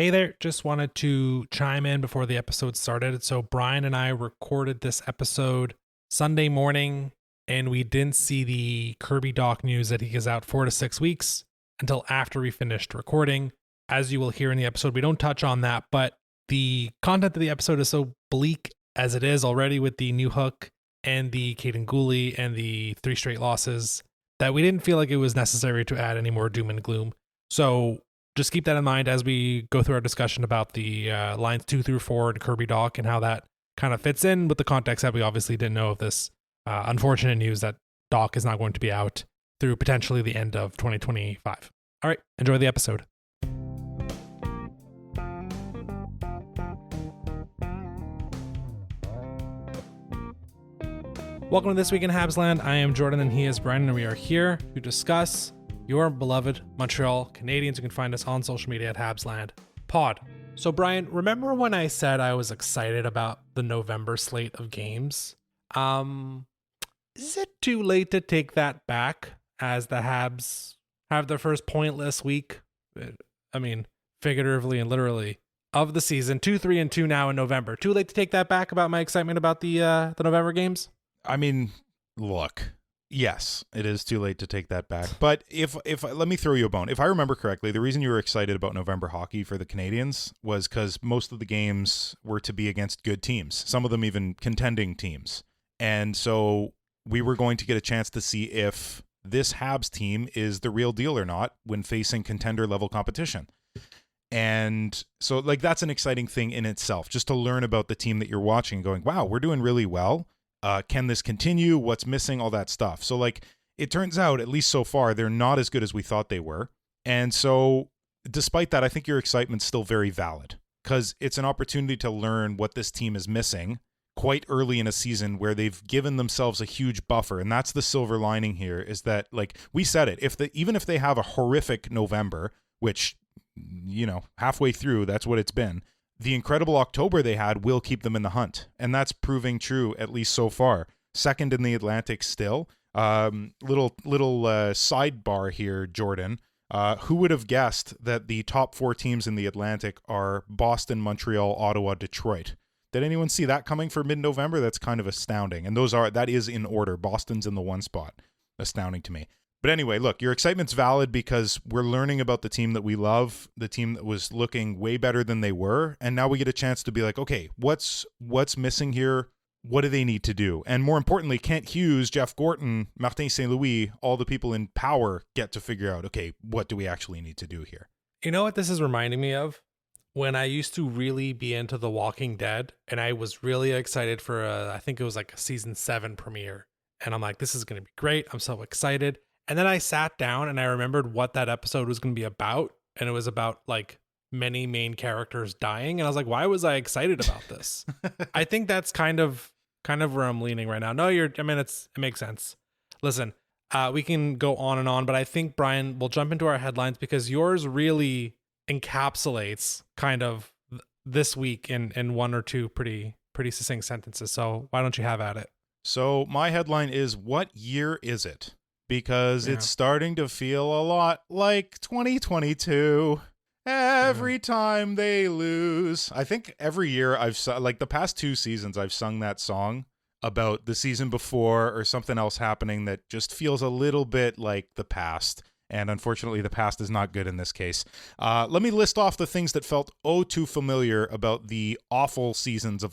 Hey there, just wanted to chime in before the episode started. So, Brian and I recorded this episode Sunday morning, and we didn't see the Kirby doc news that he is out 4 to 6 weeks until after we finished recording. As you will hear in the episode, we don't touch on that, but the content of the episode is so bleak as it is already with the new hook and the Caden Gooley and the 3 straight losses that we didn't feel like it was necessary to add any more doom and gloom. So, just keep that in mind as we go through our discussion about the lines 2 through 4 and Kirby Doc and how that kind of fits in with the context that we obviously didn't know of this unfortunate news that Doc is not going to be out through potentially the end of 2025. All right, enjoy the episode. Welcome to This Week in Habsland. I am Jordan and he is Brian, and we are here to discuss your beloved Montreal Canadiens. You can find us on social media at Habsland Pod. So, Brian, remember when I said I was excited about the November slate of games? Is it too late to take that back as the Habs have their first pointless week? I mean, figuratively and literally, of the season. 2-3-2 now in November. Too late to take that back about my excitement about the November games? I mean, look. Yes, it is too late to take that back. But if let me throw you a bone. If I remember correctly, the reason you were excited about November hockey for the Canadiens was because most of the games were to be against good teams, some of them even contending teams. And so we were going to get a chance to see if this Habs team is the real deal or not when facing contender level competition. And so that's an exciting thing in itself, just to learn about the team that you're watching and going, wow, we're doing really well. Can this continue? What's missing? All that stuff. So it turns out, at least so far, they're not as good as we thought they were. And so despite that, I think your excitement's still very valid because it's an opportunity to learn what this team is missing quite early in a season where they've given themselves a huge buffer. And that's the silver lining here is that, we said it, even if they have a horrific November, which, halfway through, that's what it's been, the incredible October they had will keep them in the hunt. And that's proving true, at least so far. Second in the Atlantic still. Little sidebar here, Jordan. Who would have guessed that the top 4 teams in the Atlantic are Boston, Montreal, Ottawa, Detroit? Did anyone see that coming for mid-November? That's kind of astounding. And that is in order. Boston's in the 1 spot. Astounding to me. But anyway, look, your excitement's valid because we're learning about the team that we love, the team that was looking way better than they were, and now we get a chance to be like, okay, what's missing here? What do they need to do? And more importantly, Kent Hughes, Jeff Gorton, Martin St. Louis, all the people in power get to figure out, okay, what do we actually need to do here? You know what this is reminding me of? When I used to really be into The Walking Dead, and I was really excited for I think it was like a season 7 premiere. And I'm like, this is going to be great. I'm so excited. And then I sat down and I remembered what that episode was going to be about. And it was about many main characters dying. And I was like, why was I excited about this? I think that's kind of where I'm leaning right now. No, it makes sense. Listen, we can go on and on, but I think, Brian, we'll jump into our headlines because yours really encapsulates kind of this week in 1 or 2 pretty succinct sentences. So why don't you have at it? So my headline is, what year is it? Because it's starting to feel a lot like 2022. Every time they lose. I think every year I've the past 2 seasons I've sung that song about the season before or something else happening that just feels a little bit like the past. And unfortunately, the past is not good in this case. Let me list off the things that felt too familiar about the awful seasons of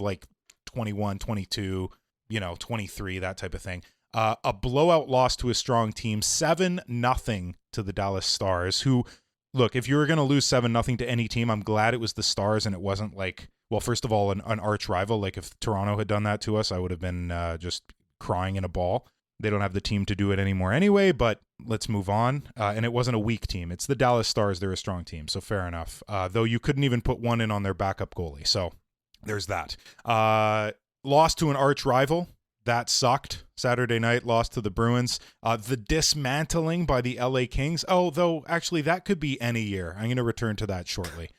21, 22, 23, that type of thing. A blowout loss to a strong team, 7-0 to the Dallas Stars, who, look, if you were going to lose 7-0 to any team, I'm glad it was the Stars and it wasn't first of all, an arch rival. If Toronto had done that to us, I would have been just crying in a ball. They don't have the team to do it anymore anyway, but let's move on. And it wasn't a weak team. It's the Dallas Stars. They're a strong team, so fair enough. Though you couldn't even put one in on their backup goalie, so there's that. Lost to an arch rival. That sucked. Saturday night, lost to the Bruins. The dismantling by the LA Kings. Oh, though, actually, that could be any year. I'm going to return to that shortly.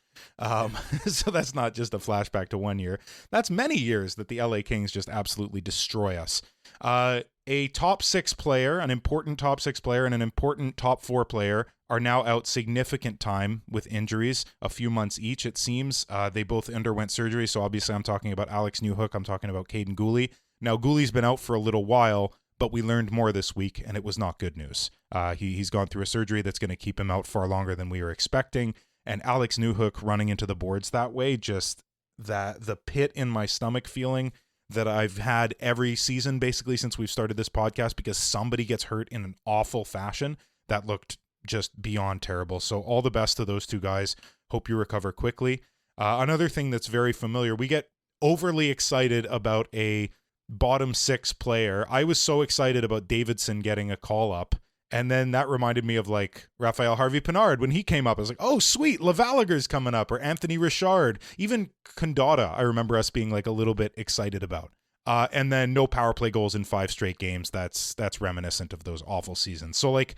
So that's not just a flashback to 1 year. That's many years that the LA Kings just absolutely destroy us. A top 6 player, an important top 6 player, and an important top 4 player are now out significant time with injuries, a few months each, it seems. They both underwent surgery, so obviously I'm talking about Alex Newhook, I'm talking about Caden Gooley. Now, Gooley's been out for a little while, but we learned more this week, and it was not good news. He's gone through a surgery that's going to keep him out far longer than we were expecting, and Alex Newhook running into the boards that way, just the pit in my stomach feeling that I've had every season basically since we've started this podcast, because somebody gets hurt in an awful fashion that looked just beyond terrible. So all the best to those two guys. Hope you recover quickly. Another thing that's very familiar, we get overly excited about a bottom six player. I was so excited about Davidson getting a call up, and then that reminded me of like Raphael Harvey-Pinard when he came up. I was like, oh sweet, Lavallagher's coming up, or Anthony Richard, even Condotta. I remember us being like a little bit excited about. And then no power play goals in 5 straight games. That's reminiscent of those awful seasons. So like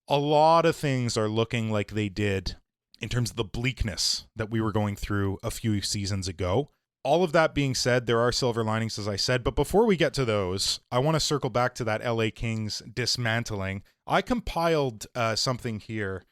a lot of things are looking like they did in terms of the bleakness that we were going through a few seasons ago. All of that being said, there are silver linings, as I said. But before we get to those, I want to circle back to that LA Kings dismantling. I compiled something here,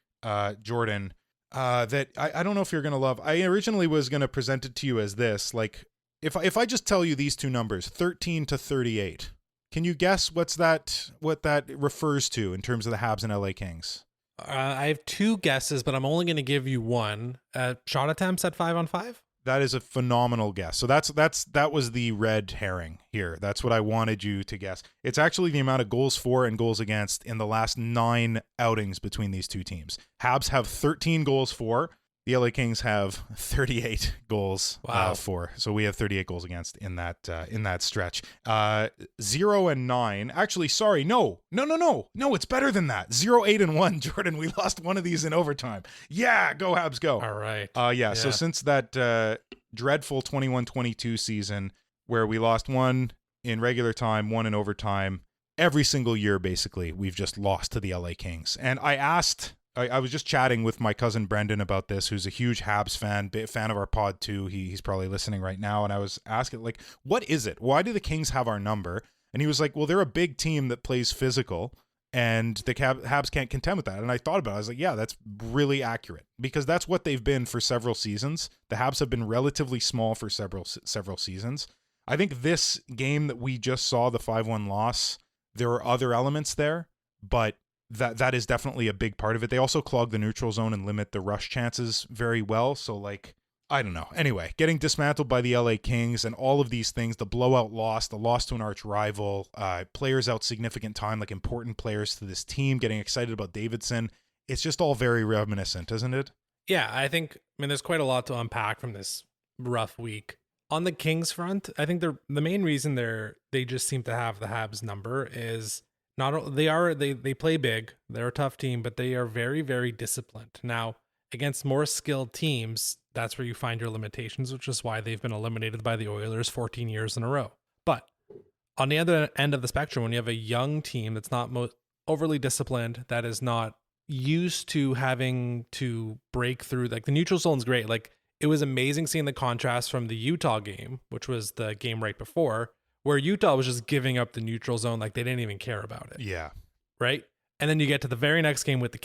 Jordan, that I don't know if you're going to love. I originally was going to present it to you as this. Like, if I just tell you these two numbers, 13 to 38, can you guess what that refers to in terms of the Habs and LA Kings? I have 2 guesses, but I'm only going to give you one. Shot attempts at 5-on-5? That is a phenomenal guess. So that was the red herring here. That's what I wanted you to guess. It's actually the amount of goals for and goals against in the last 9 outings between these two teams. Habs have 13 goals for. The LA Kings have 38 goals for. So we have 38 goals against in that stretch. 0 and 9. Actually, sorry, no. It's better than that. 0, 8 and 1. Jordan, we lost one of these in overtime. Yeah, go Habs, go. All right. Yeah. So since that dreadful 21-22 season where we lost one in regular time, one in overtime, every single year basically we've just lost to the LA Kings. And I was just chatting with my cousin Brendan about this, who's a huge Habs fan of our pod too. He's probably listening right now. And I was asking, like, what is it? Why do the Kings have our number? And he was like, well, they're a big team that plays physical, and the Habs can't contend with that. And I thought about it. I was like, yeah, that's really accurate, because that's what they've been for several seasons. The Habs have been relatively small for several seasons. I think this game that we just saw, the 5-1 loss, there are other elements there, but that is definitely a big part of it. They also clog the neutral zone and limit the rush chances very well. So, like, I don't know. Anyway, getting dismantled by the LA Kings and all of these things, the blowout loss, the loss to an arch rival, players out significant time, like important players to this team, getting excited about Davidson. It's just all very reminiscent, isn't it? Yeah, I mean, there's quite a lot to unpack from this rough week. On the Kings front, I think the main reason they just seem to have the Habs number is they play big, they're a tough team, but they are very, very disciplined. Now, against more skilled teams, that's where you find your limitations, which is why they've been eliminated by the Oilers 14 years in a row. But on the other end of the spectrum, when you have a young team that's not overly disciplined, that is not used to having to break through, like, the neutral zone's great. Like, it was amazing seeing the contrast from the Utah game, which was the game right before, where Utah was just giving up the neutral zone like they didn't even care about it. Yeah. Right? And then you get to the very next game with the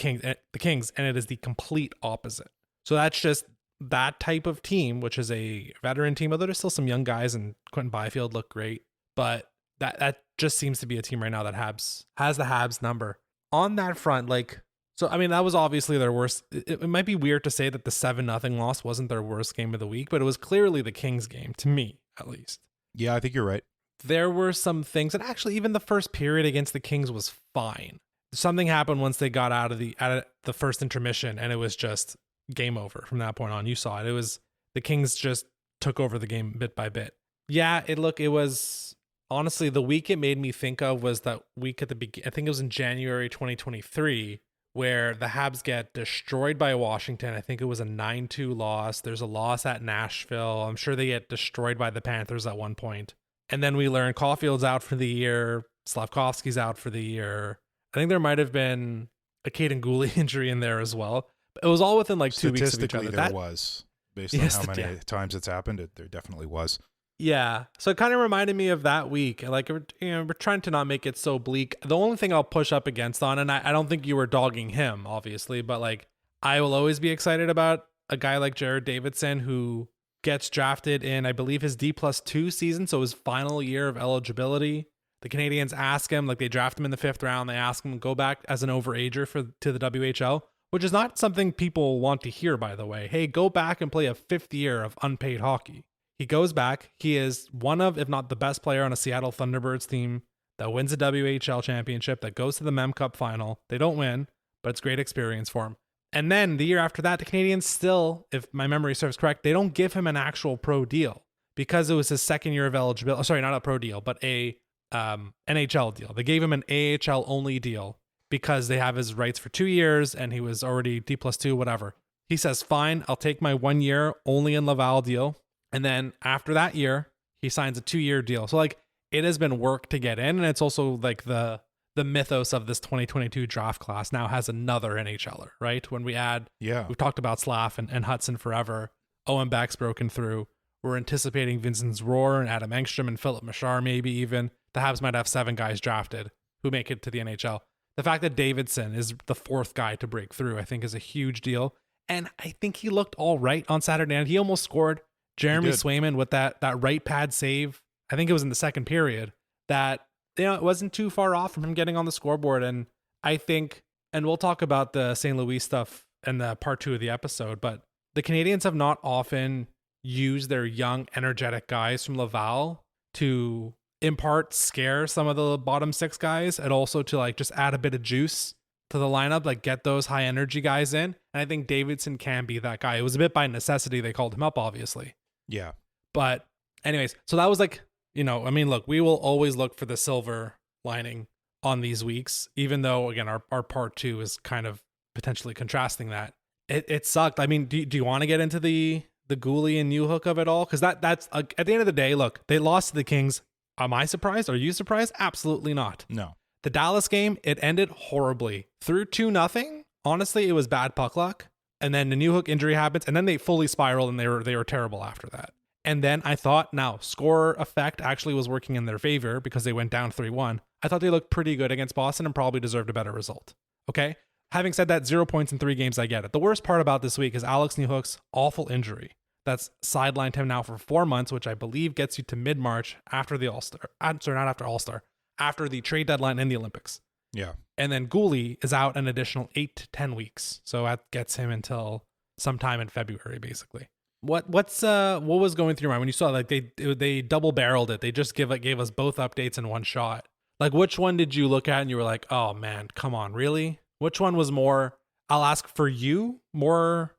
Kings, and it is the complete opposite. So that's just that type of team, which is a veteran team, although there's still some young guys, and Quentin Byfield looked great. But that just seems to be a team right now that has the Habs number. On that front, like, so, I mean, that was obviously their worst. It might be weird to say that the 7-0 loss wasn't their worst game of the week, but it was clearly the Kings game, to me, at least. Yeah, I think you're right. There were some things, and actually even the first period against the Kings was fine. Something happened once they got out of the first intermission, and it was just game over from that point on. You saw it. It was the Kings just took over the game bit by bit. Yeah, it was honestly, the week it made me think of was that week at the beginning. I think it was in January 2023, where the Habs get destroyed by Washington. I think it was a 9-2 loss. There's a loss at Nashville. I'm sure they get destroyed by the Panthers at one point. And then we learn Caulfield's out for the year. Slavkovsky's out for the year. I think there might have been a Caden Gooley injury in there as well. But it was all within like 2 weeks of each other. There was, based on how many times it's happened, there definitely was. Yeah. So it kind of reminded me of that week. Like, we're trying to not make it so bleak. The only thing I'll push up against on, and I don't think you were dogging him, obviously, but like, I will always be excited about a guy like Jared Davidson who gets drafted in, I believe, his D+2 season. So his final year of eligibility. The Canadians ask him, like, they draft him in the 5th round. They ask him to go back as an overager to the WHL, which is not something people want to hear, by the way. Hey, go back and play a 5th year of unpaid hockey. He goes back. He is one of, if not the best player on a Seattle Thunderbirds team that wins a WHL championship, that goes to the Mem Cup final. They don't win, but it's great experience for him. And then the year after that, the Canadians still, if my memory serves correct, they don't give him an actual pro deal because it was his 2nd year of eligibility. Sorry, not a pro deal, but a NHL deal. They gave him an AHL only deal because they have his rights for 2 years and he was already D+2, whatever. He says, fine, I'll take my 1 year only in Laval deal. And then after that year, he signs a 2-year deal. So like, it has been work to get in. And it's also like the mythos of this 2022 draft class now has another NHLer, right? When we add, we've talked about Slav and Hudson forever. Owen Beck's broken through. We're anticipating Vincent Rohr and Adam Engstrom and Philip Machar, maybe even. The Habs might have 7 guys drafted who make it to the NHL. The fact that Davidson is the 4th guy to break through, I think, is a huge deal. And I think he looked all right on Saturday night. He almost scored. Jeremy Swayman with that right pad save, I think it was in the 2nd period, that, it wasn't too far off from him getting on the scoreboard. And I think, and we'll talk about the St. Louis stuff in the part 2 of the episode, but the Canadians have not often used their young, energetic guys from Laval to in part scare some of the bottom 6 guys, and also to like just add a bit of juice to the lineup, like get those high energy guys in. And I think Davidson can be that guy. It was a bit by necessity they called him up, obviously. Yeah. But anyways, so that was like, I mean, look, we will always look for the silver lining on these weeks, even though, again, our part 2 is kind of potentially contrasting that. It sucked. I mean, do you want to get into the Gooley and Newhook of it all? Because that's at the end of the day, look, they lost to the Kings. Am I surprised? Are you surprised? Absolutely not. No. The Dallas game, it ended horribly. Through 2-0. Honestly, it was bad puck luck. And then the Newhook injury happens, and then they fully spiraled, and they were terrible after that. And then I thought, now, score effect actually was working in their favor because they went down 3-1. I thought they looked pretty good against Boston and probably deserved a better result. Okay? Having said that, 0 points in 3 games, I get it. The worst part about this week is Alex Newhook's awful injury. That's sidelined him now for 4 months, which I believe gets you to mid-March after the All-Star. Sorry, not after All-Star. After the trade deadline and the Olympics. Yeah. And then Gooley is out an additional 8 to 10 weeks. So that gets him until sometime in February, basically. What was going through your mind when you saw like they double barreled it? They just gave us both updates in one shot. Like, which one did you look at and you were like, oh man, come on, really? Which one was more, I'll ask for you, more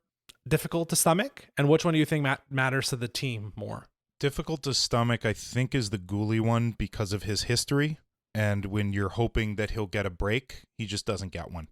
difficult to stomach? And which one do you think matters to the team more? Difficult to stomach, I think, is the Gooley one because of his history. And when you're hoping that he'll get a break, he just doesn't get one.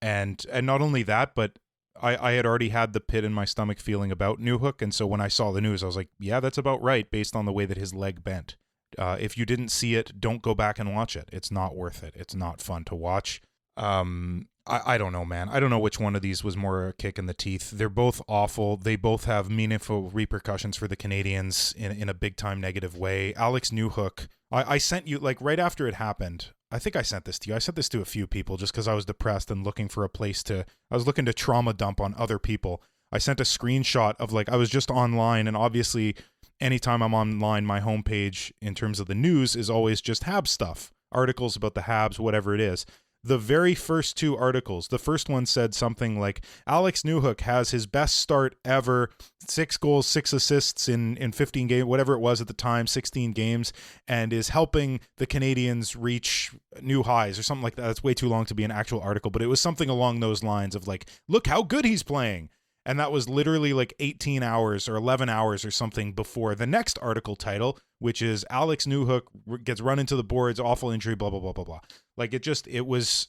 And not only that, but I had already had the pit in my stomach feeling about Newhook. And so when I saw the news, I was like, yeah, that's about right, based on the way that his leg bent. If you didn't see it, don't go back and watch it. It's not worth it. It's not fun to watch. I don't know, man. I don't know which one of these was more a kick in the teeth. They're both awful. They both have meaningful repercussions for the Canadians in a big-time negative way. Alex Newhook, I sent you, like, right after it happened, I think I sent this to you. I sent this to a few people just because I was depressed and looking for a place I was looking to trauma dump on other people. I sent a screenshot of, like, I was just online, and obviously anytime I'm online, my homepage in terms of the news is always just Habs stuff. Articles about the Habs, whatever it is. The very first 2 articles, the first one said something like, Alex Newhook has his best start ever, 6 goals, 6 assists in 15 games, whatever it was at the time, 16 games, and is helping the Canadians reach new highs or something like that. That's way too long to be an actual article, but it was something along those lines of like, look how good he's playing. And that was literally like 18 hours or 11 hours or something before the next article title, which is Alex Newhook gets run into the boards, awful injury, blah, blah, blah, blah, blah. Like it was,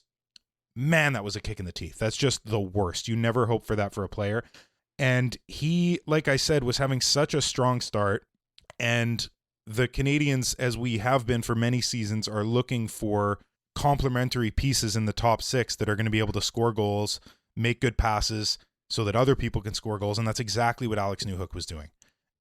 man, that was a kick in the teeth. That's just the worst. You never hope for that for a player. And he, like I said, was having such a strong start. And the Canadians, as we have been for many seasons, are looking for complementary pieces in the top 6 that are going to be able to score goals, make good passes, so that other people can score goals, and that's exactly what Alex Newhook was doing.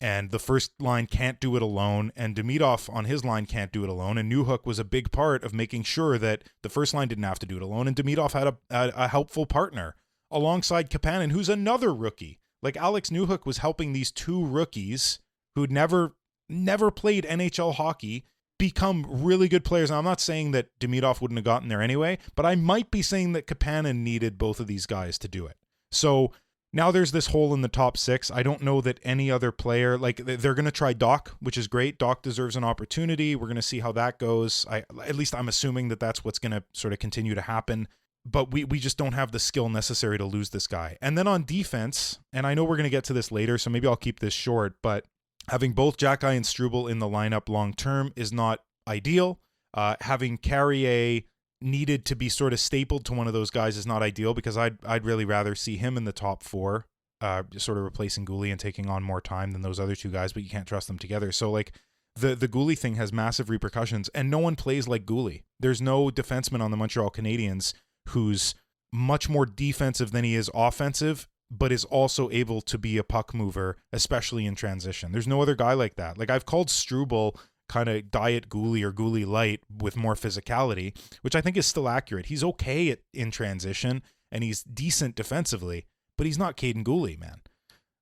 and the first line can't do it alone, and Demidov on his line can't do it alone, and Newhook was a big part of making sure that the first line didn't have to do it alone, and Demidov had a helpful partner alongside Kapanen, who's another rookie. Like, Alex Newhook was helping these two rookies who'd never played NHL hockey become really good players. And I'm not saying that Demidov wouldn't have gotten there anyway, but I might be saying that Kapanen needed both of these guys to do it. So now there's this hole in the top six. I don't know that any other player, like, they're going to try Doc, which is great. Doc deserves an opportunity. We're going to see how that goes. At least I'm assuming that that's what's going to sort of continue to happen. But we just don't have the skill necessary to lose this guy. And then on defense, and I know we're going to get to this later, so maybe I'll keep this short, but having both Xhekaj and Struble in the lineup long term is not ideal. Having Carrier needed to be sort of stapled to one of those guys is not ideal, because I'd really rather see him in the top four, sort of replacing Goulet and taking on more time than those other two guys, but you can't trust them together. So, like, the Goulet thing has massive repercussions, and no one plays like Goulet. There's no defenseman on the Montreal Canadiens who's much more defensive than he is offensive, but is also able to be a puck mover, especially in transition. There's no other guy like that. Like, I've called Struble kind of diet Goulet or Goulet light with more physicality, which I think is still accurate. He's okay in transition, and he's decent defensively, but he's not Caden Goulet, man.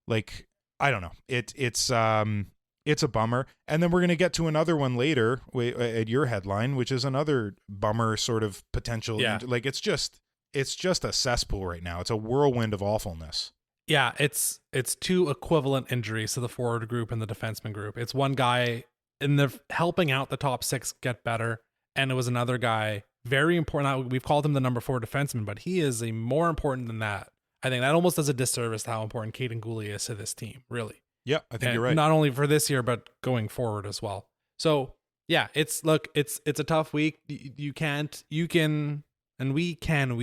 Like, I don't know. It's a bummer. And then we're going to get to another one later at your headline, which is another bummer sort of potential. Yeah. Like, it's just a cesspool right now. It's a whirlwind of awfulness. Yeah, it's two equivalent injuries to the forward group and the defenseman group. It's one guy in the helping out the top six get better, and it was another guy very important. We've called him the number 4 defenseman, but he is a more important than that. I think that almost does a disservice to how important Caden Goulet is to this team, really. Yeah, I think you're right. Not only for this year, but going forward as well. So yeah, it's a tough week. We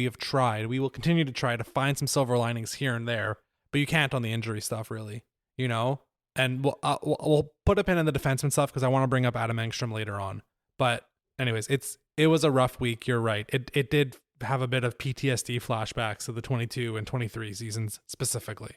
have tried. We will continue to try to find some silver linings here and there, but you can't on the injury stuff, really, you know? And we'll put a pin in the defenseman stuff, because I want to bring up Adam Engstrom later on. But anyways, it was a rough week. You're right. It did have a bit of PTSD flashbacks of the 22 and 23 seasons specifically.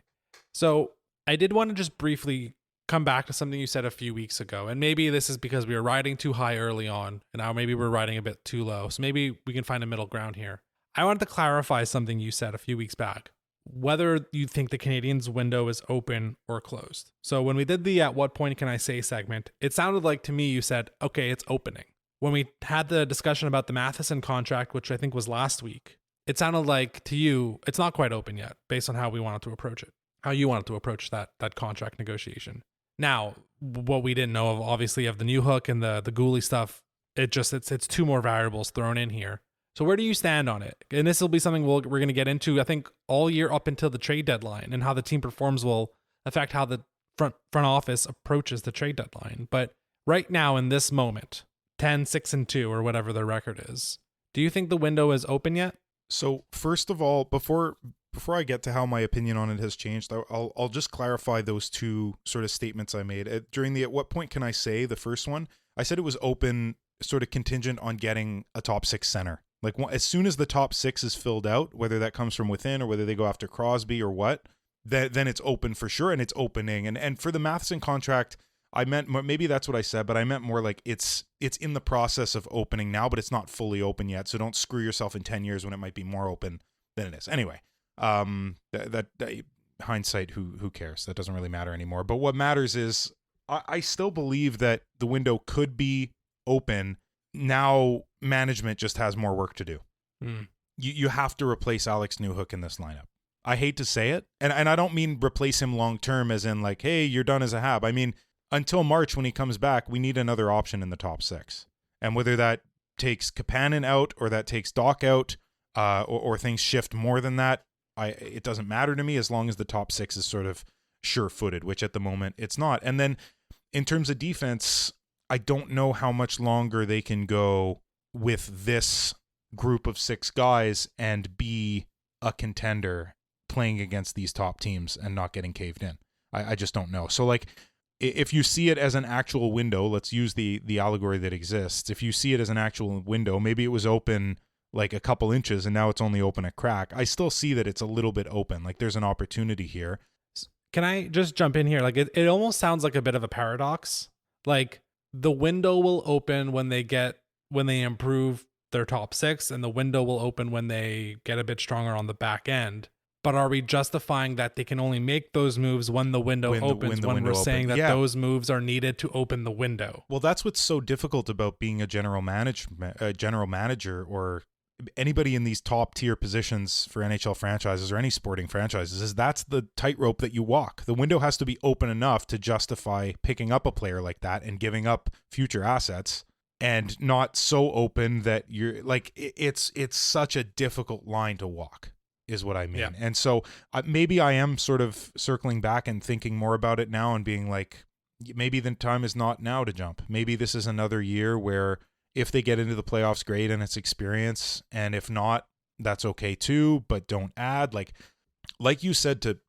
So I did want to just briefly come back to something you said a few weeks ago. And maybe this is because we were riding too high early on, and now maybe we're riding a bit too low. So maybe we can find a middle ground here. I wanted to clarify something you said a few weeks back, whether you think the Canadiens window is open or closed. So when we did the "At What Point Can I Say" segment, it sounded like to me you said, okay, it's opening. When we had the discussion about the Matheson contract, which I think was last week, it sounded like to you, it's not quite open yet, based on how we wanted to approach it, how you wanted to approach that contract negotiation. Now, what we didn't know of, obviously, of the Newhook and the Goulet stuff, it's two more variables thrown in here. So where do you stand on it? And this will be something we're going to get into, I think, all year up until the trade deadline, and how the team performs will affect how the front office approaches the trade deadline. But right now, in this moment, 10-6-2 or whatever their record is, do you think the window is open yet? So first of all, before I get to how my opinion on it has changed, I'll just clarify those two sort of statements I made during the "At What Point Can I Say," the first one. I said it was open, sort of contingent on getting a top 6 center. Like, as soon as the top 6 is filled out, whether that comes from within or whether they go after Crosby or what, then it's open for sure, and it's opening. And for the Matheson contract, I meant, maybe that's what I said, but I meant more like it's in the process of opening now, but it's not fully open yet. So don't screw yourself in 10 years when it might be more open than it is. Anyway, that hindsight, who cares? That doesn't really matter anymore. But what matters is I still believe that the window could be open. Now management just has more work to do. You have to replace Alex Newhook in this lineup. I hate to say it, and I don't mean replace him long term as in like, hey, you're done as a Hab. I mean, until March when he comes back, we need another option in the top 6. And whether that takes Kapanen out or that takes Doc out, or things shift more than that, it doesn't matter to me as long as the top 6 is sort of sure-footed, which at the moment it's not. And then in terms of defense, I don't know how much longer they can go with this group of 6 guys and be a contender playing against these top teams and not getting caved in. I just don't know. So, like, if you see it as an actual window, let's use the allegory that exists. If you see it as an actual window, maybe it was open like a couple inches and now it's only open a crack. I still see that it's a little bit open. Like, there's an opportunity here. Can I just jump in here? Like it almost sounds like a bit of a paradox. Like the window will open when they improve their top six, and the window will open when they get a bit stronger on the back end. But are we justifying that they can only make those moves when the window opens, when we're saying that those moves are needed to open the window? Well, that's what's so difficult about being a general manager, or anybody in these top tier positions for NHL franchises or any sporting franchises, is that's the tightrope that you walk. The window has to be open enough to justify picking up a player like that and giving up future assets, and not so open that you're like, it's such a difficult line to walk, is what I mean. Yeah. And so maybe I am sort of circling back and thinking more about it now and being like, maybe the time is not now to jump. Maybe this is another year where if they get into the playoffs, great, and it's experience. And if not, that's okay too, but don't add. Like you said, to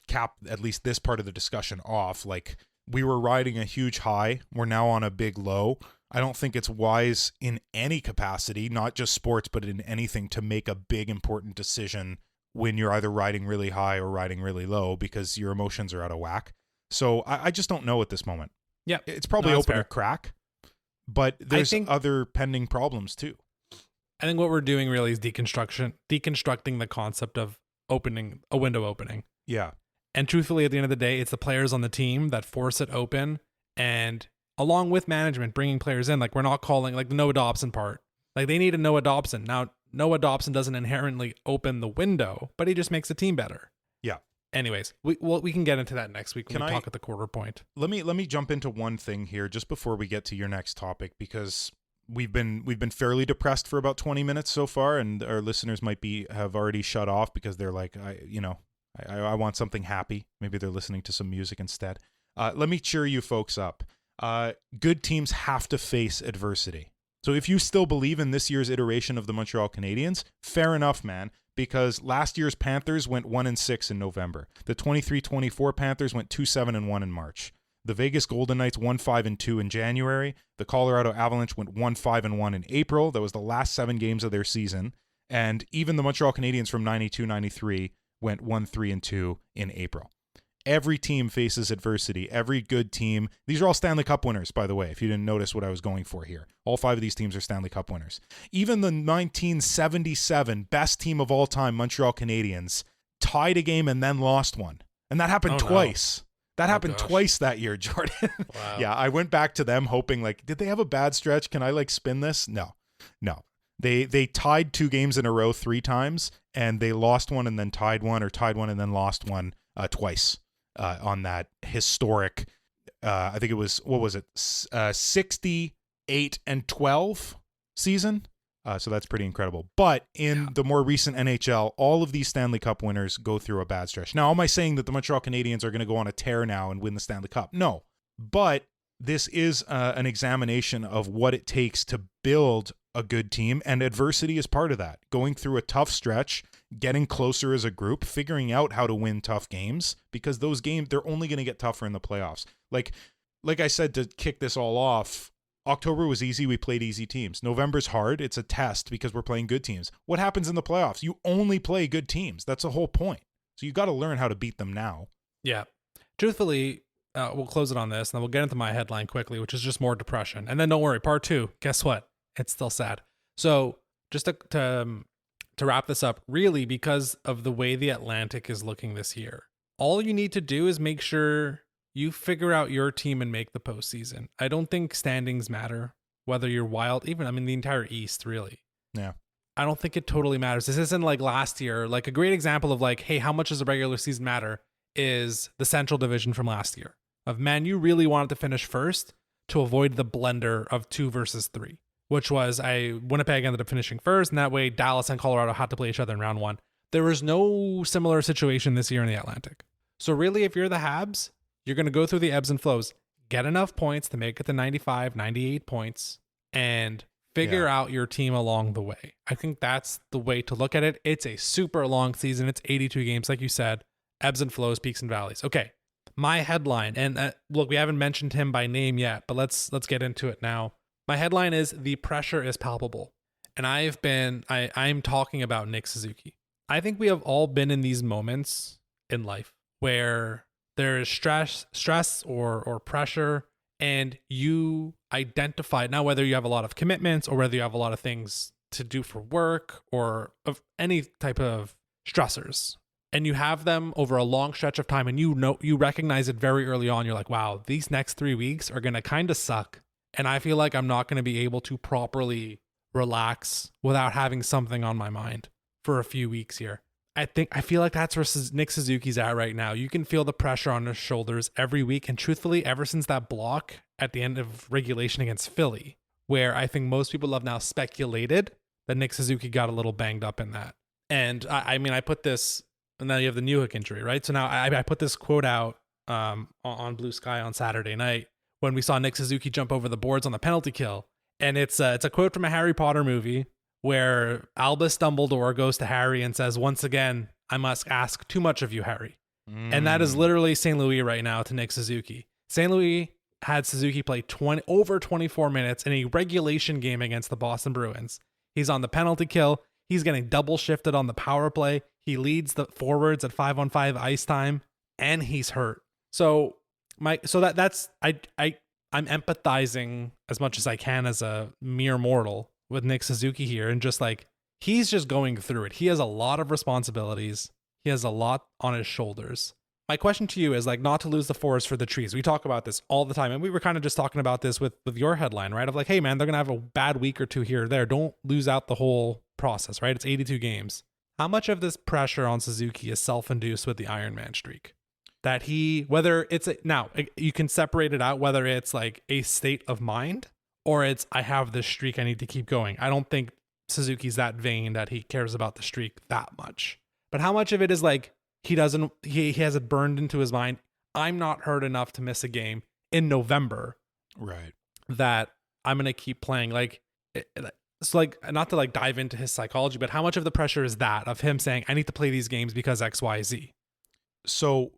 cap at least this part of the discussion off, like we were riding a huge high. We're now on a big low. I don't think it's wise in any capacity, not just sports, but in anything, to make a big, important decision when you're either riding really high or riding really low, because your emotions are out of whack. So I just don't know at this moment. Yeah, it's probably open a crack, but there's other pending problems too. I think what we're doing really is deconstructing the concept of opening a window opening. Yeah. And truthfully, at the end of the day, it's the players on the team that force it open, and along with management bringing players in. Like, we're not calling like the Noah Dobson part. Like, they need a Noah Dobson. Now, Noah Dobson doesn't inherently open the window, but he just makes the team better. Yeah. Anyways, we can get into that next week when we talk at the quarter point. Let me jump into one thing here just before we get to your next topic, because we've been fairly depressed for about 20 minutes so far, and our listeners might have already shut off because they're like, I want something happy. Maybe they're listening to some music instead. Let me cheer you folks up. Good teams have to face adversity. So if you still believe in this year's iteration of the Montreal Canadiens, fair enough, man, because last year's Panthers went 1-6 in November. The 23-24 Panthers went 2-7-1 in March. The Vegas Golden Knights won 5-2 in January. The Colorado Avalanche went 1-5-1 in April. That was the last 7 games of their season. And even the Montreal Canadiens from 92-93 went 1-3-2 in April. Every team faces adversity. Every good team. These are all Stanley Cup winners, by the way, if you didn't notice what I was going for here. All 5 of these teams are Stanley Cup winners. Even the 1977 best team of all time, Montreal Canadiens, tied a game and then lost one. And that happened twice. That happened twice that year, Jordan. Wow. Yeah, I went back to them hoping, like, did they have a bad stretch? Can I, spin this? No. They tied 2 games in a row 3 times, and they lost one and then tied one, or tied one and then lost one twice. On that historic, I think it was, 68-12 season. So that's pretty incredible. But in the more recent NHL, all of these Stanley Cup winners go through a bad stretch. Now, am I saying that the Montreal Canadiens are going to go on a tear now and win the Stanley Cup? No. But this is an examination of what it takes to build a good team, and adversity is part of that. Going through a tough stretch, getting closer as a group, figuring out how to win tough games, because those games, they're only going to get tougher in the playoffs. Like I said, to kick this all off, October was easy. We played easy teams. November's hard. It's a test because we're playing good teams. What happens in the playoffs? You only play good teams. That's the whole point. So you got to learn how to beat them now. Yeah. Truthfully, we'll close it on this, and then we'll get into my headline quickly, which is just more depression. And then don't worry, part 2, guess what? It's still sad. So just to wrap this up, really, because of the way the Atlantic is looking this year, all you need to do is make sure you figure out your team and make the postseason. I don't think standings matter, whether you're Wild, the entire East, really. Yeah. I don't think it totally matters. This isn't like last year. Like, a great example of hey, how much does the regular season matter is the Central Division from last year. Man, you really wanted to finish first to avoid the blender of 2 versus 3. Which was Winnipeg ended up finishing first, and that way Dallas and Colorado had to play each other in round 1. There was no similar situation this year in the Atlantic. So really, if you're the Habs, you're going to go through the ebbs and flows, get enough points to make it to 95, 98 points, and figure out your team along the way. I think that's the way to look at it. It's a super long season. It's 82 games, like you said, ebbs and flows, peaks and valleys. Okay, my headline, and look, we haven't mentioned him by name yet, but let's get into it now. My headline is "The pressure is palpable," and I'm talking about Nick Suzuki. I think we have all been in these moments in life where there is stress or pressure, and you identify now whether you have a lot of commitments or whether you have a lot of things to do for work or of any type of stressors, and you have them over a long stretch of time, and you recognize it very early on. You're like, wow, these next 3 weeks are going to kind of suck, and I feel like I'm not going to be able to properly relax without having something on my mind for a few weeks here. I feel like that's where Nick Suzuki's at right now. You can feel the pressure on his shoulders every week, and truthfully, ever since that block at the end of regulation against Philly, where I think most people have now speculated that Nick Suzuki got a little banged up in that. And I mean, I put this, and now you have the Newhook injury, right? So now I put this quote out on Blue Sky on Saturday night when we saw Nick Suzuki jump over the boards on the penalty kill. And it's a quote from a Harry Potter movie where Albus Dumbledore goes to Harry and says, once again, I must ask too much of you, Harry. And that is literally St. Louis right now to Nick Suzuki. St. Louis had Suzuki play over 24 minutes in a regulation game against the Boston Bruins. He's on the penalty kill. He's getting double shifted on the power play. He leads the forwards at 5-on-5 ice time, and he's hurt. So I'm empathizing as much as I can as a mere mortal with Nick Suzuki here, and just like, he's just going through it. He has a lot of responsibilities. He has a lot on his shoulders. My question to you is, like, not to lose the forest for the trees. We talk about this all the time, and we were kind of just talking about this with your headline, right? Of like, hey man, they're going to have a bad week or two here or there. Don't lose out the whole process, right? It's 82 games. How much of this pressure on Suzuki is self-induced with the Ironman streak? That whether it's, now you can separate it out, whether it's like a state of mind or it's, I have this streak, I need to keep going. I don't think Suzuki's that vain that he cares about the streak that much. But how much of it is like, he has it burned into his mind, I'm not hurt enough to miss a game in November. Right. That I'm going to keep playing. Like, it's like, not to like dive into his psychology, but how much of the pressure is that of him saying, I need to play these games because X, Y, Z? So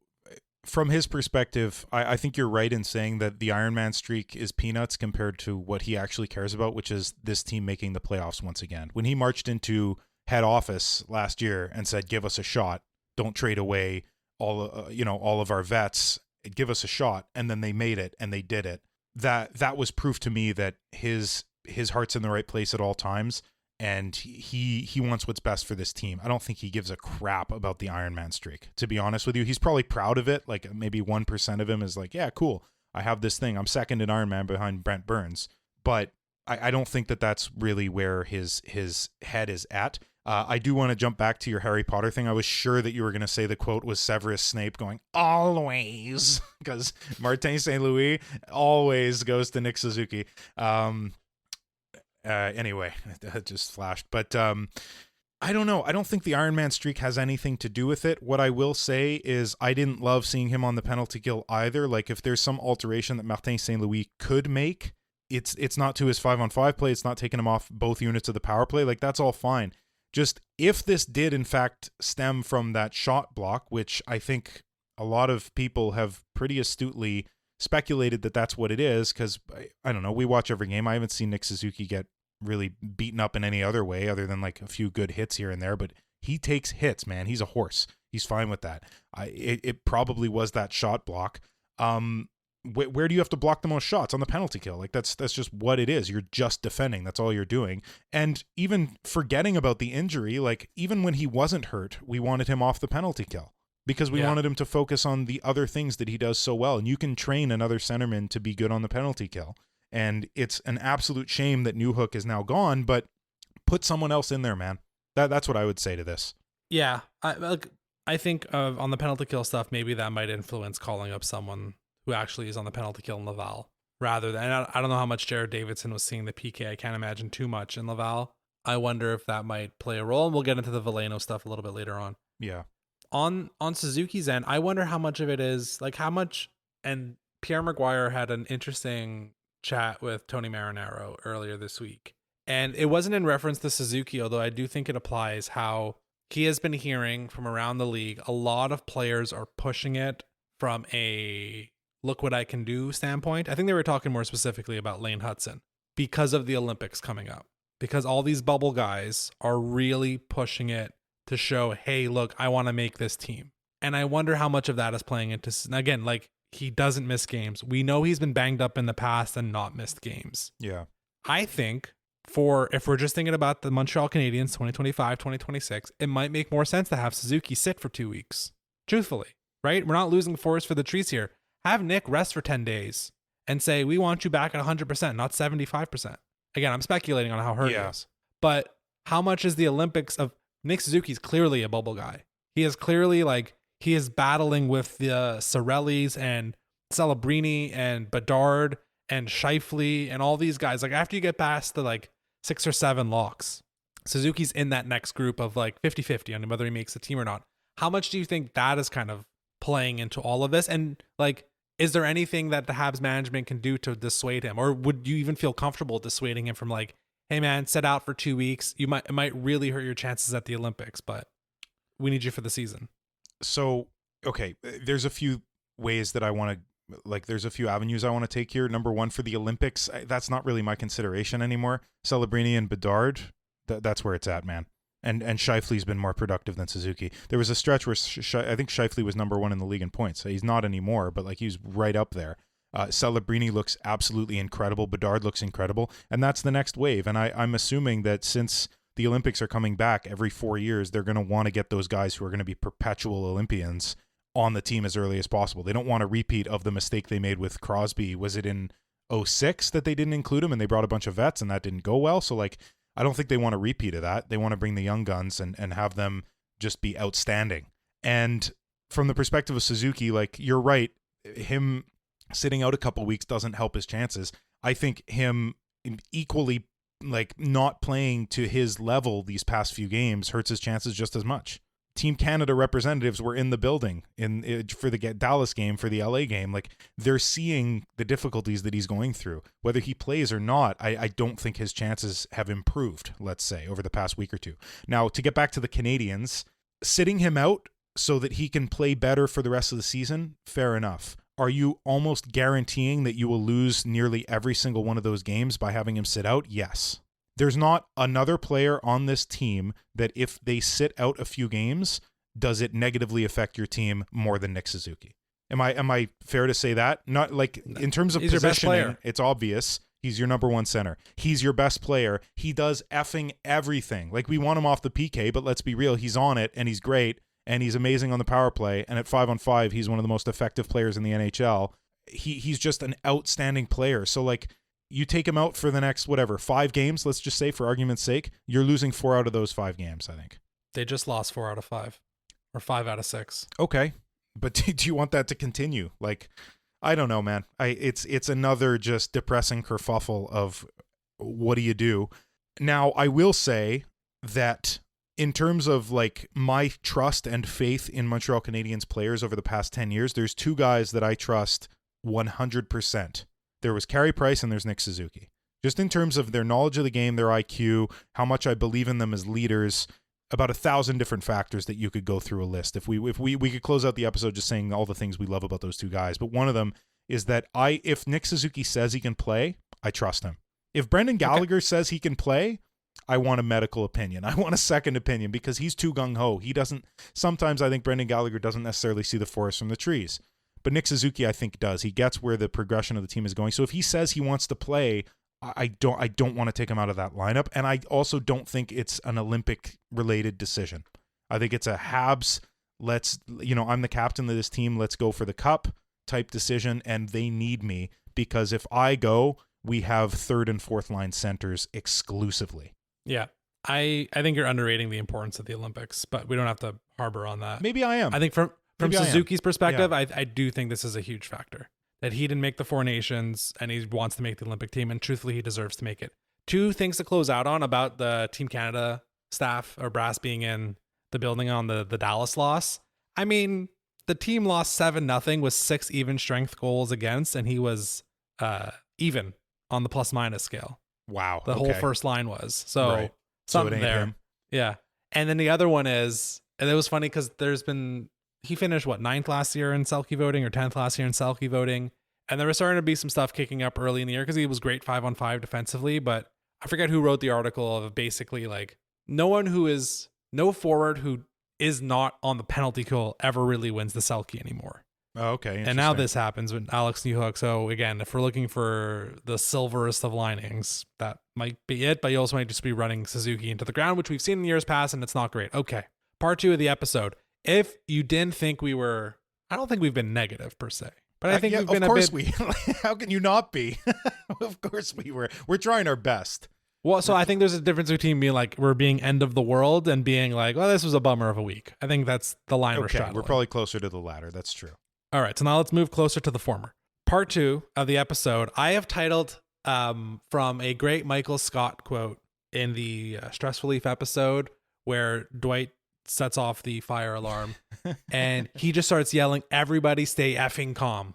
from his perspective, I think you're right in saying that the Ironman streak is peanuts compared to what he actually cares about, which is this team making the playoffs once again. When he marched into head office last year and said, give us a shot, don't trade away all of our vets, give us a shot, and then they made it and they did it. That was proof to me that his heart's in the right place at all times, and he wants what's best for this team. I don't think he gives a crap about the Ironman streak, to be honest with you. He's probably proud of it. Like, maybe 1% of him is like, yeah, cool, I have this thing. I'm second in Ironman behind Brent Burns. But I don't think that that's really where his head is at. I do want to jump back to your Harry Potter thing. I was sure that you were going to say the quote was Severus Snape going, always, because Martin St. Louis always goes to Nick Suzuki. Anyway, that just flashed. But I don't know. I don't think the Ironman streak has anything to do with it. What I will say is I didn't love seeing him on the penalty kill either. Like, if there's some alteration that Martin St. Louis could make, it's not to his 5-on-5 play. It's not taking him off both units of the power play. Like, that's all fine. Just, if this did in fact stem from that shot block, which I think a lot of people have pretty astutely speculated that that's what it is, because I don't know, we watch every game. I haven't seen Nick Suzuki get really beaten up in any other way other than like a few good hits here and there, but he takes hits, man. He's a horse. He's fine with that. It probably was that shot block. Where do you have to block the most shots? On the penalty kill. Like, that's just what it is. You're just defending. That's all you're doing. And even forgetting about the injury, like, even when he wasn't hurt, we wanted him off the penalty kill because we wanted him to focus on the other things that he does so well. And you can train another centerman to be good on the penalty kill. And it's an absolute shame that Newhook is now gone, but put someone else in there, man. That's what I would say to this. Yeah. I think on the penalty kill stuff, maybe that might influence calling up someone who actually is on the penalty kill in Laval, rather than, I don't know how much Jared Davidson was seeing the PK. I can't imagine too much in Laval. I wonder if that might play a role, and we'll get into the Veleno stuff a little bit later on. Yeah. On Suzuki's end, I wonder how much of it is, like, how much, and Pierre Maguire had an interesting chat with Tony Marinaro earlier this week, and it wasn't in reference to Suzuki, although I do think it applies, how he has been hearing from around the league, a lot of players are pushing it from a look what I can do standpoint. I think they were talking more specifically about Lane Hudson because of the Olympics coming up, because all these bubble guys are really pushing it to show, hey, look, I want to make this team. And I wonder how much of that is playing into, again, like he doesn't miss games. We know he's been banged up in the past and not missed games. Yeah. I think if we're just thinking about the Montreal Canadiens 2025, 2026, it might make more sense to have Suzuki sit for 2 weeks. Truthfully, right? We're not losing the forest for the trees here. Have Nick rest for 10 days and say, we want you back at 100%, not 75%. Again, I'm speculating on how hurt he is. But how much is the Olympics of Nick Suzuki's clearly a bubble guy. He is clearly he is battling with the Cirellis and Celebrini and Bedard and Scheifele and all these guys. Like after you get past the 6 or 7 locks, Suzuki's in that next group of 50-50 on whether he makes the team or not. How much do you think that is kind of playing into all of this? And is there anything that the Habs management can do to dissuade him? Or would you even feel comfortable dissuading him from hey man, sit out for 2 weeks. It might really hurt your chances at the Olympics, but we need you for the season. So, okay, there's a few ways that I want to, there's a few avenues I want to take here. Number one, for the Olympics, that's not really my consideration anymore. Celebrini and Bedard, that's where it's at, man. And Scheifele's been more productive than Suzuki. There was a stretch where I think Scheifele was number 1 in the league in points. He's not anymore, but he's right up there. Celebrini looks absolutely incredible. Bedard looks incredible. And that's the next wave. And I'm assuming that since the Olympics are coming back every 4 years, they're going to want to get those guys who are going to be perpetual Olympians on the team as early as possible. They don't want a repeat of the mistake they made with Crosby. Was it in 2006 that they didn't include him and they brought a bunch of vets and that didn't go well? So I don't think they want a repeat of that. They want to bring the young guns and have them just be outstanding. And from the perspective of Suzuki, you're right, him sitting out a couple weeks doesn't help his chances. I think him equally not playing to his level these past few games hurts his chances just as much. Team Canada representatives were in the building for the Dallas game, for the LA game. They're seeing the difficulties that he's going through. Whether he plays or not, I don't think his chances have improved, let's say, over the past week or two. Now, to get back to the Canadiens, sitting him out so that he can play better for the rest of the season, fair enough. Are you almost guaranteeing that you will lose nearly every single one of those games by having him sit out? Yes. There's not another player on this team that if they sit out a few games, does it negatively affect your team more than Nick Suzuki? Am I fair to say that? Not in terms of he's positioning, it's obvious. He's your number 1 center. He's your best player. He does effing everything. We want him off the PK, but let's be real. He's on it and he's great. And he's amazing on the power play. And at 5-on-5, he's one of the most effective players in the NHL. He's just an outstanding player. So, you take him out for the next, 5 games, let's just say, for argument's sake, you're losing 4 out of those 5 games, I think. They just lost 4 out of 5. Or 5 out of 6. Okay. But do you want that to continue? I don't know, man. It's another just depressing kerfuffle of what do you do? Now, I will say that in terms of my trust and faith in Montreal Canadiens players over the past 10 years, there's 2 guys that I trust 100%. There was Carey Price and there's Nick Suzuki. Just in terms of their knowledge of the game, their IQ, how much I believe in them as leaders, about 1,000 different factors that you could go through a list. If we could close out the episode just saying all the things we love about those 2 guys, but one of them is that if Nick Suzuki says he can play, I trust him. If Brendan Gallagher says he can play, I want a medical opinion. I want a second opinion because he's too gung-ho. Sometimes I think Brendan Gallagher doesn't necessarily see the forest from the trees. But Nick Suzuki, I think, does. He gets where the progression of the team is going. So if he says he wants to play, I don't want to take him out of that lineup. And I also don't think it's an Olympic-related decision. I think it's a Habs, I'm the captain of this team, let's go for the cup type decision, and they need me because if I go, we have 3rd and 4th line centers exclusively. Yeah. I think you're underrating the importance of the Olympics, but we don't have to harbor on that. Maybe I am. I think from Suzuki's perspective, yeah. I do think this is a huge factor. That he didn't make the 4 nations and he wants to make the Olympic team, and truthfully, he deserves to make it. 2 things to close out on about the Team Canada staff or brass being in the building on the Dallas loss. I mean, the team lost 7-0 with 6 even strength goals against, and he was even on the plus-minus scale. Wow. The whole first line was. So right. something so there. Him. Yeah. And then the other one is, and it was funny because he finished 9th last year in Selke voting or 10th last year in Selke voting. And there was starting to be some stuff kicking up early in the year because he was great 5-on-5 defensively. But I forget who wrote the article of basically no forward who is not on the penalty kill ever really wins the Selke anymore. Oh, okay. And now this happens with Alex Newhook. So again, if we're looking for the silverest of linings, that might be it. But you also might just be running Suzuki into the ground, which we've seen in years past, and it's not great. Okay. Part 2 of the episode. If you didn't think we were, I don't think we've been negative per se, but I think we've been a bit. How can you not be? Of course we were. We're trying our best. Well, so I think there's a difference between being like, we're being end of the world and being like, well, this was a bummer of a week. I think that's the line we're straddling. We're probably closer to the latter. That's true. All right, so now let's move closer to the former. Part 2 of the episode, I have titled from a great Michael Scott quote in the Stress Relief episode where Dwight sets off the fire alarm and he just starts yelling, everybody stay effing calm.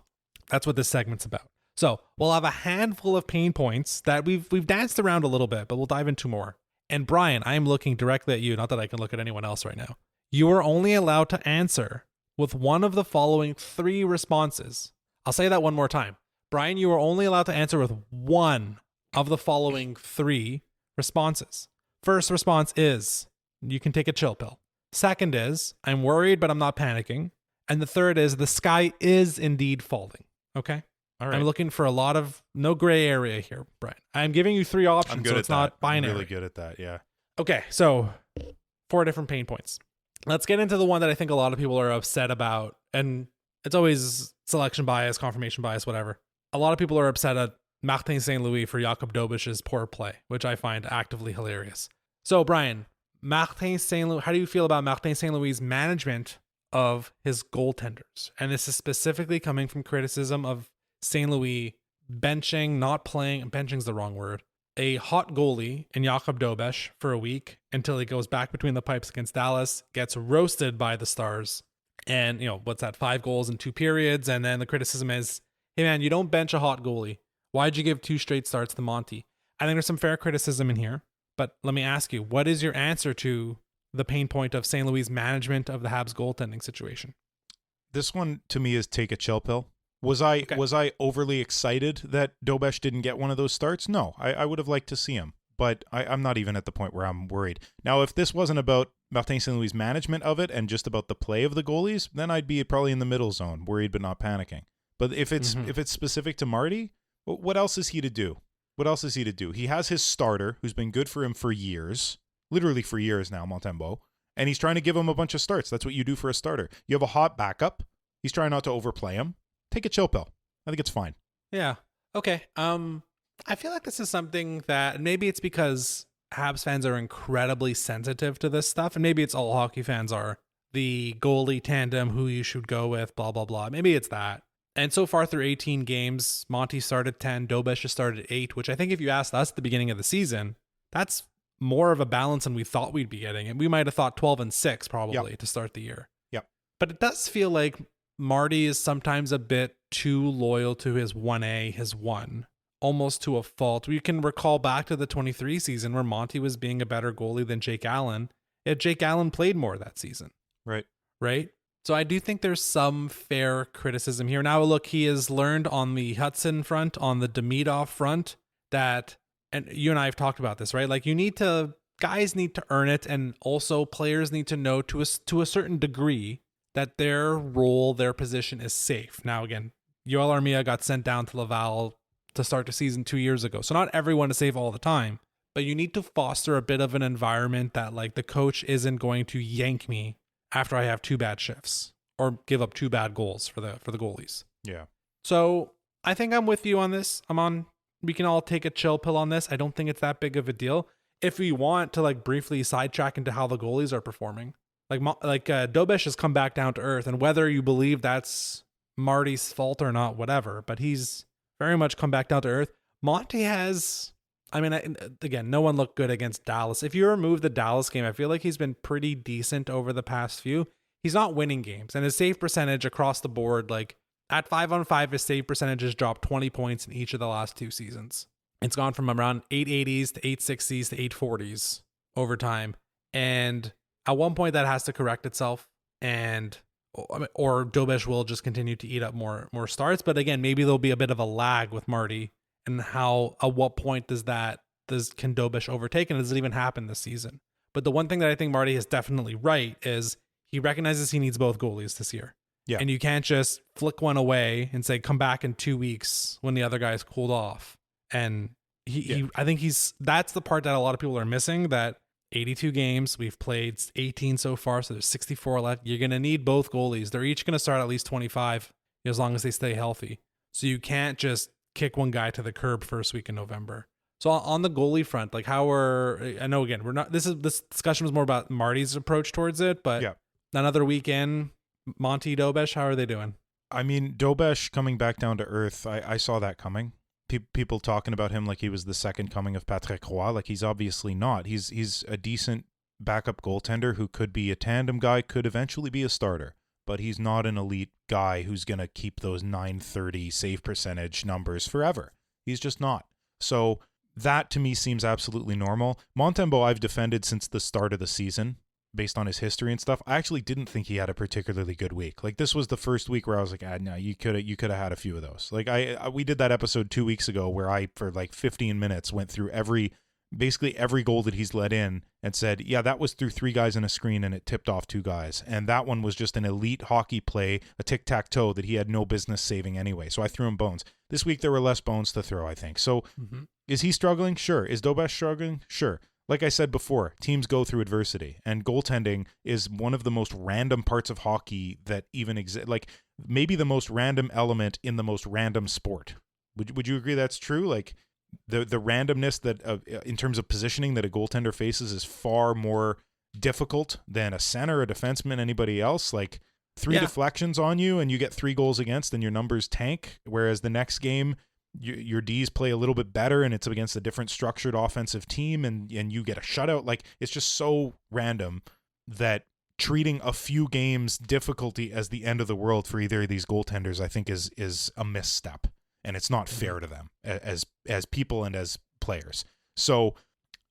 That's what this segment's about. So we'll have a handful of pain points that we've danced around a little bit, but we'll dive into more. And Brian, I am looking directly at you, not that I can look at anyone else right now. You are only allowed to answer with one of the following 3 responses. I'll say that one more time. Brian, you are only allowed to answer with one of the following 3 responses. First response is, you can take a chill pill. Second is, I'm worried, but I'm not panicking. And the third is, the sky is indeed falling. Okay? All right. I'm looking for a lot of no gray area here, Brian. I'm giving you 3 options, so it's not binary. I'm really good at that, yeah. Okay, so 4 different pain points. Let's get into the one that I think a lot of people are upset about. And it's always selection bias, confirmation bias, whatever. A lot of people are upset at Martin St. Louis for Jakob Dobish's poor play, which I find actively hilarious. So, Brian, Martin St. Louis, how do you feel about Martin St. Louis' management of his goaltenders? And this is specifically coming from criticism of St. Louis benching, not playing, benching's the wrong word, a hot goalie in Jakob Dobeš for a week until he goes back between the pipes against Dallas, gets roasted by the Stars. And, 5 goals in 2 periods. And then the criticism is, hey man, you don't bench a hot goalie. Why'd you give 2 straight starts to Monty? I think there's some fair criticism in here. But let me ask you, what is your answer to the pain point of St. Louis' management of the Habs goaltending situation? This one to me is take a chill pill. Was I overly excited that Dobeš didn't get one of those starts? No, I would have liked to see him, but I'm not even at the point where I'm worried. Now, if this wasn't about Martin St. Louis' management of it and just about the play of the goalies, then I'd be probably in the middle zone, worried but not panicking. But if it's specific to Marty, what else is he to do? What else is he to do? He has his starter, who's been good for him for years, literally for years now, Montembeault, and he's trying to give him a bunch of starts. That's what you do for a starter. You have a hot backup. He's trying not to overplay him. Take a chill pill. I think it's fine. Yeah. Okay. I feel like this is something that maybe it's because Habs fans are incredibly sensitive to this stuff, and maybe it's all hockey fans are. The goalie tandem, who you should go with, blah, blah, blah. Maybe it's that. And so far through 18 games, Monty started 10, Dobeš just started 8, which I think if you asked us at the beginning of the season, that's more of a balance than we thought we'd be getting. And we might have thought 12 and 6 probably to start the year. Yep. But it does feel like Marty is sometimes a bit too loyal to his 1A, his 1, almost to a fault. We can recall back to the 23 season where Monty was being a better goalie than Jake Allen, yet Jake Allen played more that season. Right? So I do think there's some fair criticism here. Now, look, he has learned on the Hudson front, on the Demidov front, that, and you and I have talked about this, right? Like guys need to earn it, and also players need to know to a certain degree that their role, their position is safe. Now, again, Yoel Armia got sent down to Laval to start the season 2 years ago. So not everyone is safe all the time, but you need to foster a bit of an environment that like the coach isn't going to yank me after I have 2 bad shifts or give up 2 bad goals for the goalies. Yeah. So I think I'm with you on this. We can all take a chill pill on this. I don't think it's that big of a deal. If we want to like briefly sidetrack into how the goalies are performing, like Dobeš has come back down to earth, and whether you believe that's Marty's fault or not, whatever, but he's very much come back down to earth. Monty has, again, no one looked good against Dallas. If you remove the Dallas game, I feel like he's been pretty decent over the past few. He's not winning games, and his save percentage across the board, like at 5-on-5, his save percentage has dropped 20 points in each of the last 2 seasons. It's gone from around 880s to 860s to 840s over time. And at one point that has to correct itself, or Dobeš will just continue to eat up more starts. But again, maybe there'll be a bit of a lag with Marty, and at what point can Dobeš overtake, and does it even happen this season? But the one thing that I think Marty is definitely right is he recognizes he needs both goalies this year. Yeah. And you can't just flick one away and say, come back in 2 weeks when the other guy's cooled off. And I think that's the part that a lot of people are missing, that 82 games, we've played 18 so far, so there's 64 left. You're going to need both goalies. They're each going to start at least 25 as long as they stay healthy. So you can't just kick one guy to the curb first week in November. So on the goalie front, like I know again, this discussion was more about Marty's approach towards it, but another weekend, Monty, Dobesh, how are they doing? I mean, Dobesh coming back down to earth, I saw that coming. People talking about him like he was the second coming of Patrick Roy. Like, he's obviously not. He's a decent backup goaltender who could be a tandem guy, could eventually be a starter, but he's not an elite guy who's going to keep those .930 save percentage numbers forever. He's just not. So that to me seems absolutely normal. Montembeault I've defended since the start of the season based on his history and stuff. I actually didn't think he had a particularly good week. Like, this was the first week where I was like, no, you could have had a few of those. Like, we did that episode 2 weeks ago where I, for like 15 minutes, went through basically every goal that he's let in and said, yeah, that was through 3 guys in a screen and it tipped off 2 guys. And that one was just an elite hockey play, a tic-tac-toe that he had no business saving anyway. So I threw him bones. This week there were less bones to throw, I think. So Is he struggling? Sure. Is Dobesh struggling? Sure. Like I said before, teams go through adversity, and goaltending is one of the most random parts of hockey that even exists. Like, maybe the most random element in the most random sport. Would you agree that's true? Like, the randomness that in terms of positioning that a goaltender faces is far more difficult than a center, a defenseman, anybody else. Like, 3 deflections on you and you get 3 goals against and your numbers tank, whereas the next game your Ds play a little bit better and it's against a different structured offensive team and you get a shutout. Like, it's just so random that treating a few games difficulty as the end of the world for either of these goaltenders, I think is a misstep, and it's not fair to them as people and as players. So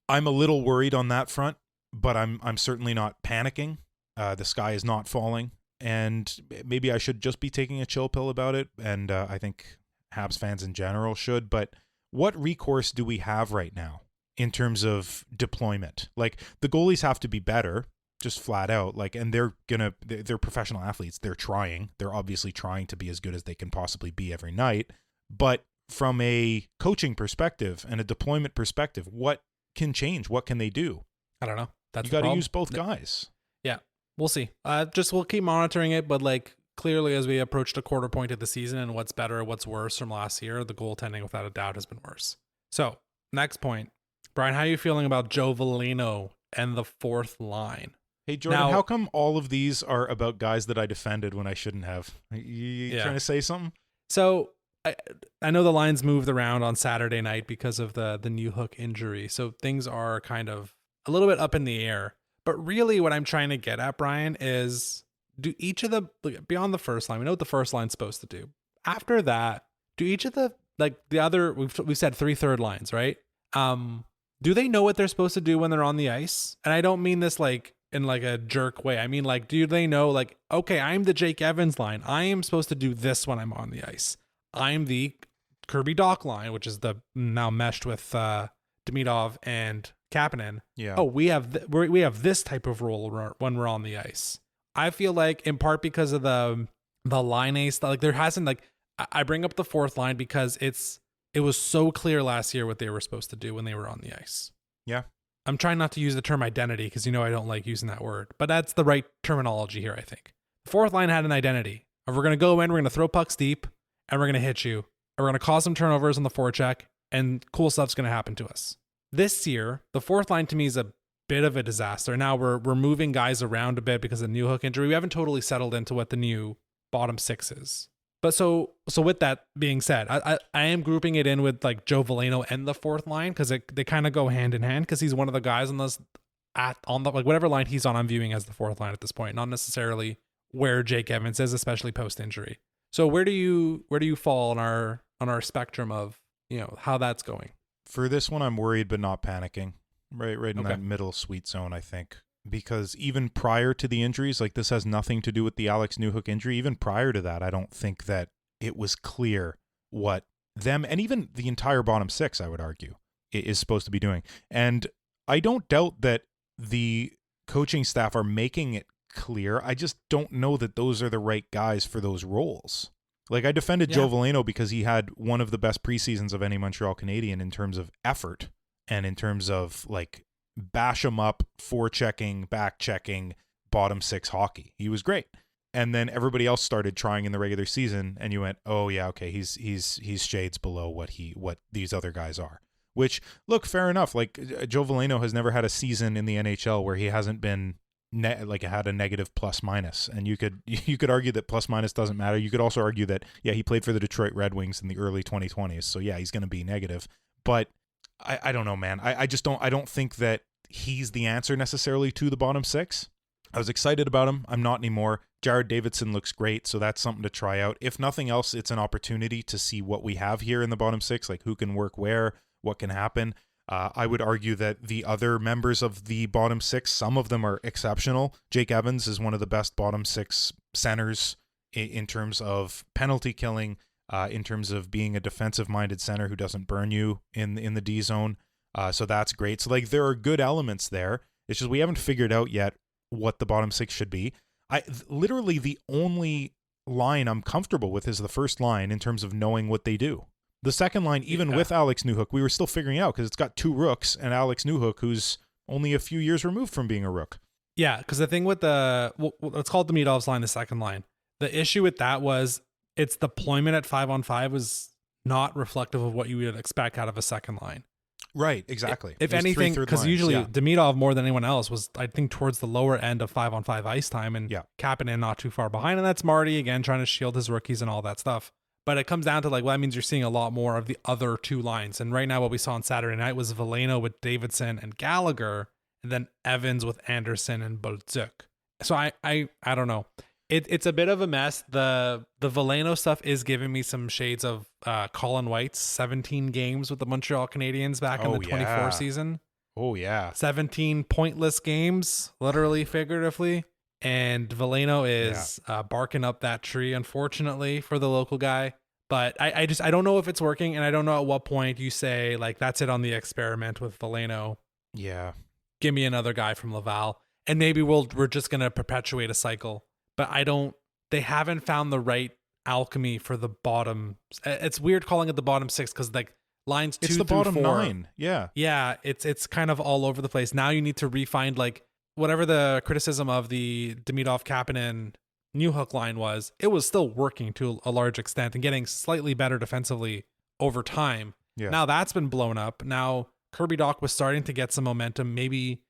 I'm a little worried on that front, but I'm certainly not panicking. The sky is not falling, and maybe I should just be taking a chill pill about it. And I think Habs fans in general should, but what recourse do we have right now in terms of deployment? Like, the goalies have to be better, just flat out. Like, and they're professional athletes. They're obviously trying to be as good as they can possibly be every night. But from a coaching perspective and a deployment perspective, what can change? What can they do? I don't know. You got to use both guys. Yeah, we'll see. We'll keep monitoring it, but like, clearly, as we approached a quarter point of the season and what's better, what's worse from last year, the goaltending without a doubt has been worse. So, next point. Brian, how are you feeling about Joe Veleno and the 4th line? Hey, Jordan, how come all of these are about guys that I defended when I shouldn't have? You trying to say something? So, I know the lines moved around on Saturday night because of the new hook injury. So, things are kind of a little bit up in the air. But really what I'm trying to get at, Brian, is, do each of the, beyond the first line, we know what the first line's supposed to do. After that, do each of the, like, the other, we've said 3 third lines, right? Do they know what they're supposed to do when they're on the ice? And I don't mean this like in like a jerk way. I mean, like, do they know, like, okay, I'm the Jake Evans line. I am supposed to do this when I'm on the ice. I'm the Kirby Dach line, which is the now meshed with Demidov and Kapanen. Yeah. Oh, we have this type of role when we're on the ice. I feel like, in part because of the line ace, like, there hasn't, like, I bring up the 4th line because it was so clear last year what they were supposed to do when they were on the ice. Yeah. I'm trying not to use the term identity because I don't like using that word, but that's the right terminology here, I think. The 4th line had an identity of, we're going to go in, we're going to throw pucks deep, and we're going to hit you, and we're going to cause some turnovers on the forecheck, and cool stuff's going to happen to us. This year, the 4th line to me is a bit of a disaster. Now we're moving guys around a bit because of the new hook injury. We haven't totally settled into what the new bottom 6 is. But so with that being said, I am grouping it in with like Joe Veleno and the 4th line because they kind of go hand in hand, because he's one of the guys on this on the, like, whatever line he's on, I'm viewing as the 4th line at this point, not necessarily where Jake Evans is, especially post injury. So where do you fall on our spectrum of, how that's going? For this one, I'm worried but not panicking. Right in that middle sweet zone, I think. Because even prior to the injuries, like, this has nothing to do with the Alex Newhook injury. Even prior to that, I don't think that it was clear what them, and even the entire bottom 6, I would argue, is supposed to be doing. And I don't doubt that the coaching staff are making it clear. I just don't know that those are the right guys for those roles. Like, I defended Joe Veleno because he had one of the best preseasons of any Montreal Canadien in terms of effort and in terms of, like, bash him up, forechecking, back checking, bottom six hockey. He was great. And then everybody else started trying in the regular season, and you went, "Oh yeah, okay, he's shades below what these other guys are." Which, look, fair enough. Like, Joe Veleno has never had a season in the NHL where he hasn't been had a negative plus minus, and you could argue that plus minus doesn't matter. You could also argue that he played for the Detroit Red Wings in the early 2020s, so he's going to be negative. But I don't know, man. I don't think that he's the answer necessarily to the bottom six. I was excited about him. I'm not anymore. Jared Davidson looks great, so that's something to try out. If nothing else, it's an opportunity to see what we have here in the bottom six, like who can work where, what can happen. I would argue that the other members of the bottom six, some of them are exceptional. Jake Evans is one of the best bottom six centers in terms of penalty killing, in terms of being a defensive-minded center who doesn't burn you in the D zone. So that's great. So, like, there are good elements there. It's just we haven't figured out yet what the bottom six should be. Literally the only line I'm comfortable with is the first line in terms of knowing what they do. The second line, even with Alex Newhook, we were still figuring out because it's got two rooks and Alex Newhook, who's only a few years removed from being a rook. Yeah, because the thing with let's call it the Meadovs line, the second line. The issue with that was its deployment at 5-on-5 was not reflective of what you would expect out of a second line. Right, exactly. If anything, because usually Demidov more than anyone else was, I think, towards the lower end of 5-on-5 ice time, and Kapanen not too far behind, and that's Marty again trying to shield his rookies and all that stuff. But it comes down to, like, well, that means you're seeing a lot more of the other two lines. And right now what we saw on Saturday night was Veleno with Davidson and Gallagher, and then Evans with Anderson and Bolduc. So I don't know. It's a bit of a mess. The Veleno stuff is giving me some shades of Colin White's 17 games with the Montreal Canadiens back in the 24 season. Oh, yeah. 17 pointless games, literally, figuratively. And Veleno is barking up that tree, unfortunately, for the local guy. But I don't know if it's working, and I don't know at what point you say, like, that's it on the experiment with Veleno. Yeah. Give me another guy from Laval. And maybe we're just going to perpetuate a cycle. But they haven't found the right alchemy for the bottom. It's weird calling it the bottom six because, like, lines 2 through 4. It's the bottom 9. Yeah. Yeah. It's kind of all over the place. Now you need to refine, like, whatever the criticism of the Demidov, Kapanen, Newhook line was, it was still working to a large extent and getting slightly better defensively over time. Yeah. Now that's been blown up. Now Kirby Dach was starting to get some momentum. Maybe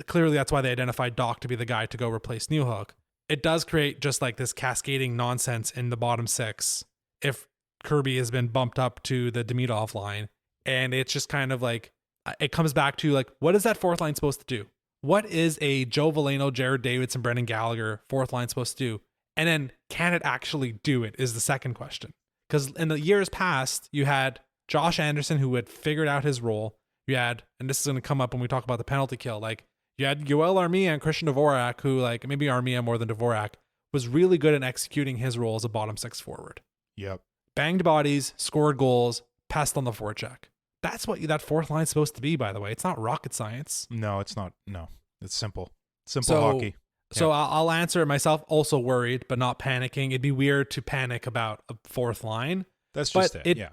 clearly that's why they identified Dach to be the guy to go replace Newhook. It does create just like this cascading nonsense in the bottom six if Kirby has been bumped up to the Demidov line. And it's just kind of like, it comes back to, like, what is that fourth line supposed to do? What is a Joe Veleno, Jared Davidson, Brendan Gallagher fourth line supposed to do? And then can it actually do it is the second question. Because in the years past, you had Josh Anderson, who had figured out his role. You had, and this is going to come up when we talk about the penalty kill, like, you had Yoel Armia and Christian Dvorak, who, like, maybe Armia more than Dvorak, was really good at executing his role as a bottom six forward. Yep. Banged bodies, scored goals, passed on the forecheck. That's what that fourth line's supposed to be, by the way. It's not rocket science. No, it's not. No, it's simple. Simple hockey. So I'll answer it myself. Also worried, but not panicking. It'd be weird to panic about a fourth line. That's just it. Yeah.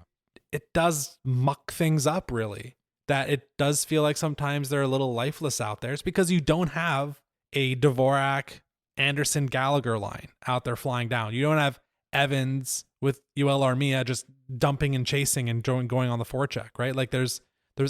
It does muck things up, really. That it does feel like sometimes they're a little lifeless out there. It's because you don't have a Dvorak, Anderson, Gallagher line out there flying down. You don't have Evans with Yoel Armia just dumping and chasing and going on the forecheck, right? Like there's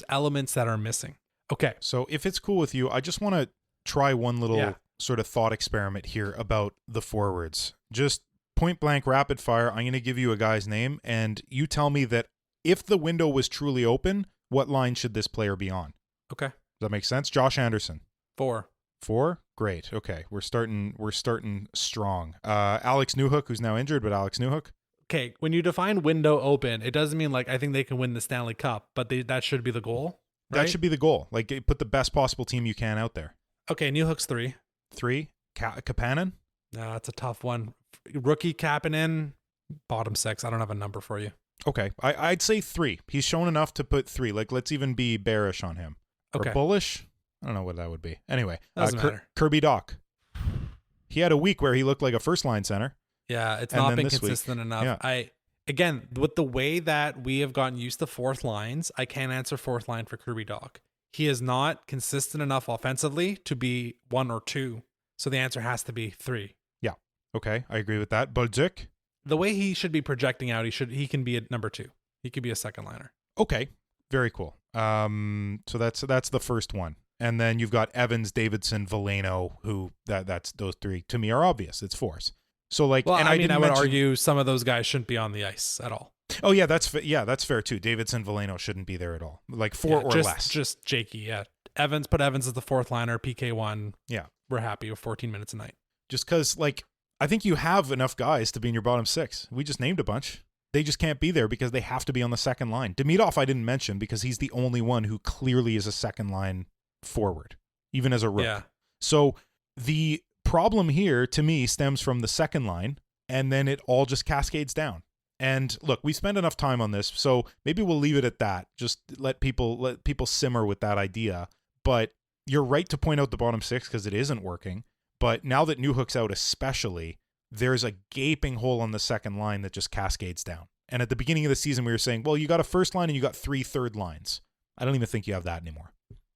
elements that are missing. Okay. So if it's cool with you, I just want to try one little sort of thought experiment here about the forwards. Just point blank, rapid fire. I'm going to give you a guy's name and you tell me that if the window was truly open, what line should this player be on? Okay. Does that make sense? Josh Anderson. 4. 4? Great. Okay. We're starting strong. Alex Newhook, who's now injured, but Alex Newhook. Okay. When you define window open, it doesn't mean like I think they can win the Stanley Cup, but that should be the goal. Right? That should be the goal. Like put the best possible team you can out there. Okay. Newhook's 3. 3? Kapanen? No, that's a tough one. Rookie Kapanen, bottom 6. I don't have a number for you. Okay. I'd say 3. He's shown enough to put 3. Like, let's even be bearish on him. Okay. Or bullish? I don't know what that would be. Anyway, Doesn't matter. Kirby Dach. He had a week where he looked like a first line center. Yeah, it's And not then been this consistent week, enough. yeah. Again, with the way that we have gotten used to fourth lines, I can't answer fourth line for Kirby Dach. He is not consistent enough offensively to be 1 or 2. So the answer has to be 3. Yeah. Okay, I agree with that. Bolduc? The way he should be projecting out, he can be a number 2. He could be a second liner. Okay, very cool. So that's the first one. And then you've got Evans, Davidson, Veleno, who that's those 3 to me are obvious. It's force. So like, Well, and I would mention, argue some of those guys shouldn't be on the ice at all. Oh yeah, that's fair too. Davidson, Veleno shouldn't be there at all. Like 4 or less. Just Jakey, yeah. Put Evans as the fourth liner, PK1. Yeah. We're happy with 14 minutes a night. Just because, like, I think you have enough guys to be in your bottom 6. We just named a bunch. They just can't be there because they have to be on the second line. Demidov I didn't mention because he's the only one who clearly is a second line forward, even as a rook. Yeah. So the problem here to me stems from the second line, and then it all just cascades down. And look, we spent enough time on this, so maybe we'll leave it at that. Just let people simmer with that idea. But you're right to point out the bottom 6 because it isn't working. But now that Newhook's out especially, there's a gaping hole on the second line that just cascades down. And at the beginning of the season, we were saying, well, you got a first line and you got 3 third lines. I don't even think you have that anymore.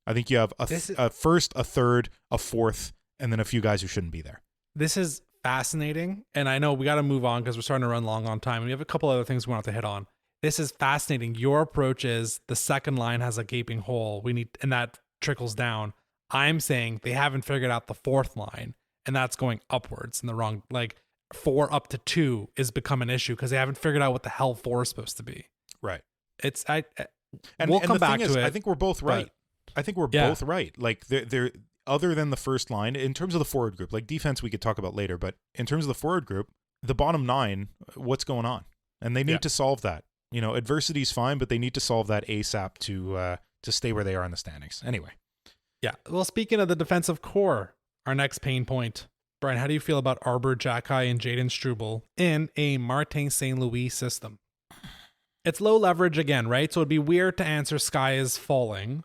I think you have a first, a third, a fourth, and then a few guys who shouldn't be there. This is fascinating. And I know we got to move on because we're starting to run long on time. And we have a couple other things we want to hit on. This is fascinating. Your approach is the second line has a gaping hole. And that trickles down. I'm saying they haven't figured out the fourth line, and that's going upwards in the wrong, like 4 up to 2 is become an issue because they haven't figured out what the hell 4 is supposed to be. Right. We'll come back to it. I think we're both right. Both right. Like they're other than the first line in terms of the forward group, like defense we could talk about later, but in terms of the forward group, the bottom 9, what's going on? And they need to solve that. You know, adversity's fine, but they need to solve that ASAP to stay where they are in the standings. Anyway. Yeah. Well, speaking of the defensive core, our next pain point, Brian, how do you feel about Arbor Xhekaj and Jaden Struble in a Martin St. Louis system? It's low leverage again, right? So it'd be weird to answer Sky is falling,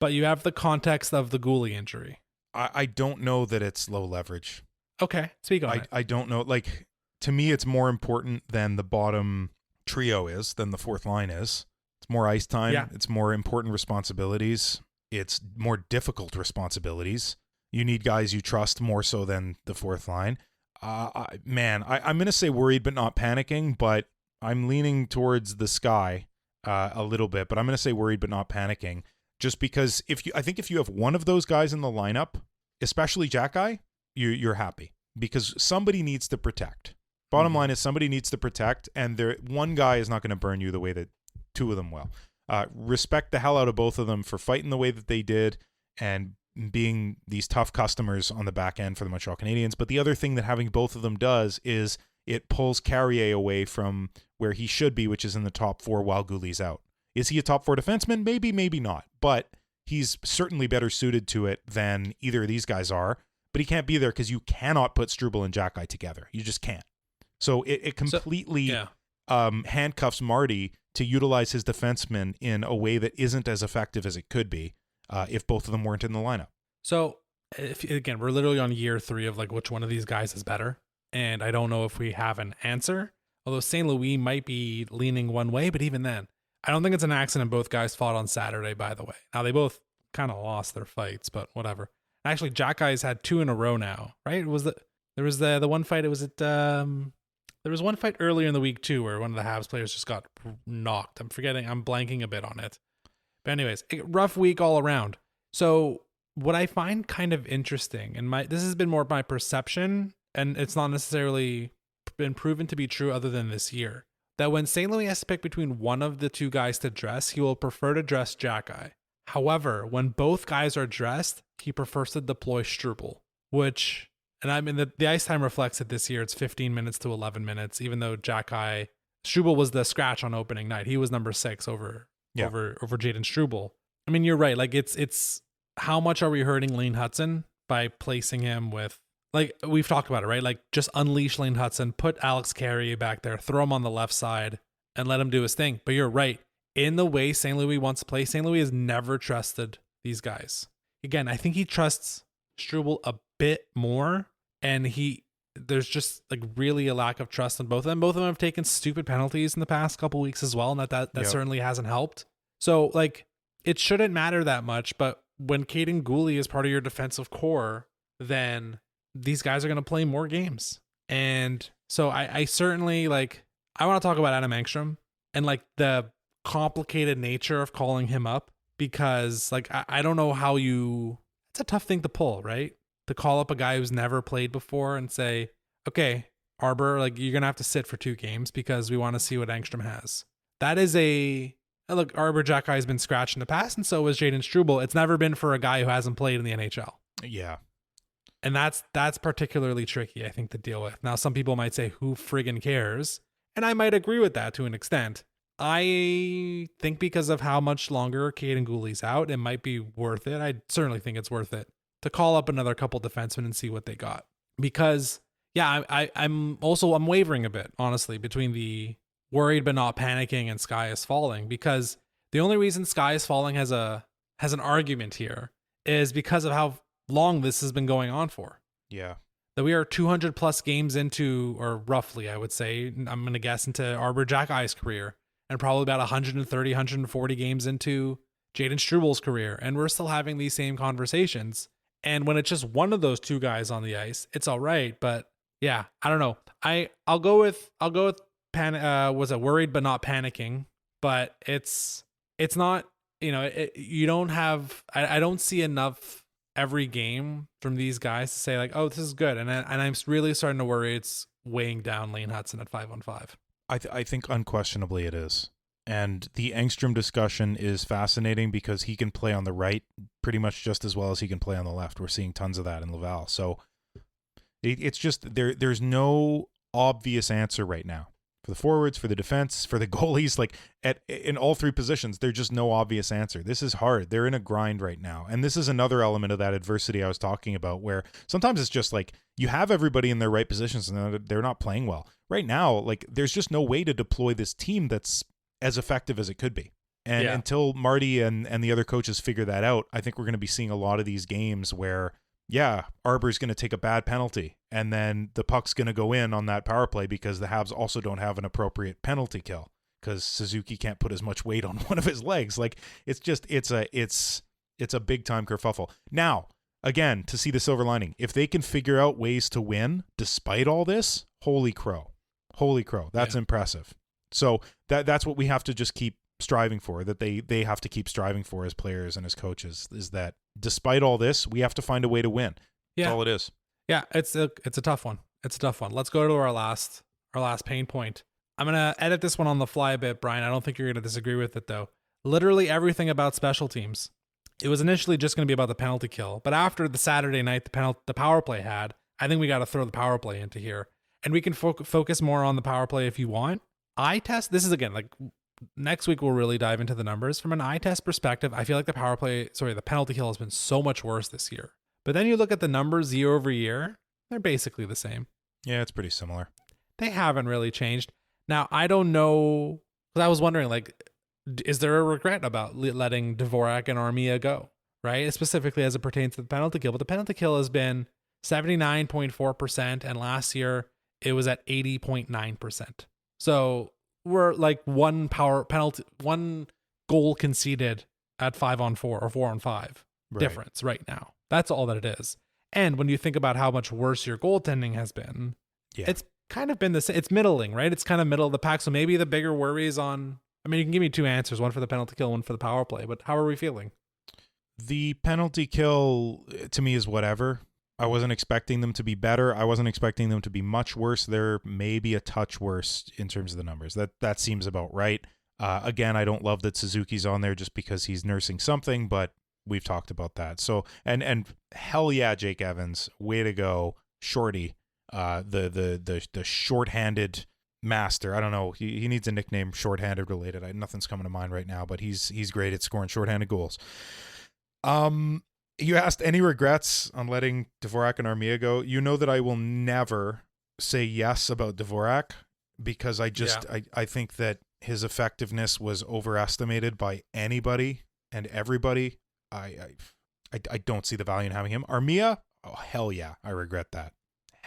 but you have the context of the goalie injury. I don't know that it's low leverage. Okay. Speak on it. I don't know. Like, to me, it's more important than the bottom trio is, than the fourth line is. It's more ice time. Yeah. It's more important responsibilities. It's more difficult responsibilities. You need guys you trust more so than the fourth line. I'm going to say worried but not panicking, but I'm leaning towards the Sky a little bit, but I'm going to say worried but not panicking just because I think if you have one of those guys in the lineup, especially Xhekaj, you're happy because somebody needs to protect. Bottom line is somebody needs to protect, and one guy is not going to burn you the way that 2 of them will. Respect the hell out of both of them for fighting the way that they did and being these tough customers on the back end for the Montreal Canadiens. But the other thing that having both of them does is it pulls Carrier away from where he should be, which is in the top 4 while Goulet's out. Is he a top 4 defenseman? Maybe, maybe not. But he's certainly better suited to it than either of these guys are. But he can't be there because you cannot put Struble and Xhekaj together. You just can't. So it completely handcuffs Marty to utilize his defensemen in a way that isn't as effective as it could be if both of them weren't in the lineup. So, again, we're literally on year 3 of like which one of these guys is better. And I don't know if we have an answer. Although St. Louis might be leaning one way, but even then, I don't think it's an accident both guys fought on Saturday, by the way. Now, they both kind of lost their fights, but whatever. Actually, Xhekaj's had 2 in a row now, right? There was the one fight, there was one fight earlier in the week too where one of the Habs players just got knocked. I'm blanking a bit on it. But anyways, rough week all around. So what I find kind of interesting, and this has been more my perception, and it's not necessarily been proven to be true other than this year, that when St. Louis has to pick between one of the 2 guys to dress, he will prefer to dress Xhekaj. However, when both guys are dressed, he prefers to deploy Struble, which, and I mean, the ice time reflects it this year. It's 15 minutes to 11 minutes, even though Struble was the scratch on opening night. He was number 6 over Jaden Struble. I mean, you're right. Like it's how much are we hurting Lane Hudson by placing him with, like we've talked about it, right? Like just unleash Lane Hudson, put Alex Carrier back there, throw him on the left side and let him do his thing. But you're right. In the way St. Louis wants to play, St. Louis has never trusted these guys. Again, I think he trusts Struble a bit more and there's just like really a lack of trust in both of them. Both of them have taken stupid penalties in the past couple weeks as well, and that Yep. certainly hasn't helped. So like it shouldn't matter that much, but when Caden Gooley is part of your defensive core, then these guys are going to play more games. And so I certainly like, I want to talk about Adam Engstrom and like the complicated nature of calling him up, because like, I don't know how it's a tough thing to pull, right? To call up a guy who's never played before and say, okay, Arbor, like you're going to have to sit for 2 games because we want to see what Engstrom has. That is look, Arbor Jack has been scratched in the past, and so was Jaden Struble. It's never been for a guy who hasn't played in the NHL. Yeah. And that's particularly tricky, I think, to deal with. Now, some people might say, who friggin' cares? And I might agree with that to an extent. I think because of how much longer Caden Gooley's out, it might be worth it. I certainly think it's worth it to call up another couple defensemen and see what they got. Because, yeah, I'm wavering a bit, honestly, between the worried but not panicking and Sky is Falling, because the only reason Sky is Falling has an argument here is because of how long this has been going on for. Yeah. That we are 200 plus games into, or roughly, I would say, I'm going to guess, into Arbor Jackie's career, and probably about 130, 140 games into Jaden Struble's career. And we're still having these same conversations. And when it's just one of those 2 guys on the ice, it's all right. But yeah, I don't know. I'll go with was it worried but not panicking? But it's not, you don't have, I don't see enough every game from these guys to say like, oh, this is good. And I'm really starting to worry it's weighing down Lane Hudson at 5-on-5. I think unquestionably it is. And the Engstrom discussion is fascinating because he can play on the right pretty much just as well as he can play on the left. We're seeing tons of that in Laval. So it's just there's no obvious answer right now. For the forwards, for the defense, for the goalies, like in all 3 positions, there's just no obvious answer. This is hard. They're in a grind right now. And this is another element of that adversity I was talking about, where sometimes it's just like you have everybody in their right positions and they're not playing well. Right now, like there's just no way to deploy this team that's as effective as it could be. And until Marty and the other coaches figure that out, I think we're going to be seeing a lot of these games where, yeah, Arbor's going to take a bad penalty, and then the puck's going to go in on that power play because the Habs also don't have an appropriate penalty kill because Suzuki can't put as much weight on one of his legs. Like it's a big time kerfuffle. Now, again, to see the silver lining, if they can figure out ways to win despite all this, holy crow, that's impressive. So that's what we have to just keep striving for, that they have to keep striving for as players and as coaches, is that despite all this, we have to find a way to win. That's all it is. Yeah, it's a tough one. It's a tough one. Let's go to our last pain point. I'm going to edit this one on the fly a bit, Brian. I don't think you're going to disagree with it, though. Literally everything about special teams. It was initially just going to be about the penalty kill, but after the Saturday night the power play had, I think we got to throw the power play into here. And we can focus more on the power play if you want. Eye test, this is again, like next week we'll really dive into the numbers. From an eye test perspective, I feel like the penalty kill has been so much worse this year. But then you look at the numbers year over year, they're basically the same. Yeah, it's pretty similar. They haven't really changed. Now, I don't know, because I was wondering, like, is there a regret about letting Dvorak and Armia go, right? Specifically as it pertains to the penalty kill. But the penalty kill has been 79.4%, and last year it was at 80.9%. So we're like one goal conceded at 5-on-4 or 4-on-5 difference right now. That's all that it is. And when you think about how much worse your goaltending has been, it's kind of been the same. It's middling, right? It's kind of middle of the pack. So maybe the bigger worry is on, I mean, you can give me 2 answers, one for the penalty kill, one for the power play, but how are we feeling? The penalty kill to me is whatever. I wasn't expecting them to be better. I wasn't expecting them to be much worse. They're maybe a touch worse in terms of the numbers. That seems about right. Again, I don't love that Suzuki's on there just because he's nursing something, but we've talked about that. So and hell yeah, Jake Evans, way to go, Shorty, the shorthanded master. I don't know. He needs a nickname shorthanded related. Nothing's coming to mind right now, but he's great at scoring shorthanded goals. You asked any regrets on letting Dvorak and Armia go. You know that I will never say yes about Dvorak because I think that his effectiveness was overestimated by anybody and everybody. I don't see the value in having him. Armia, oh hell yeah, I regret that.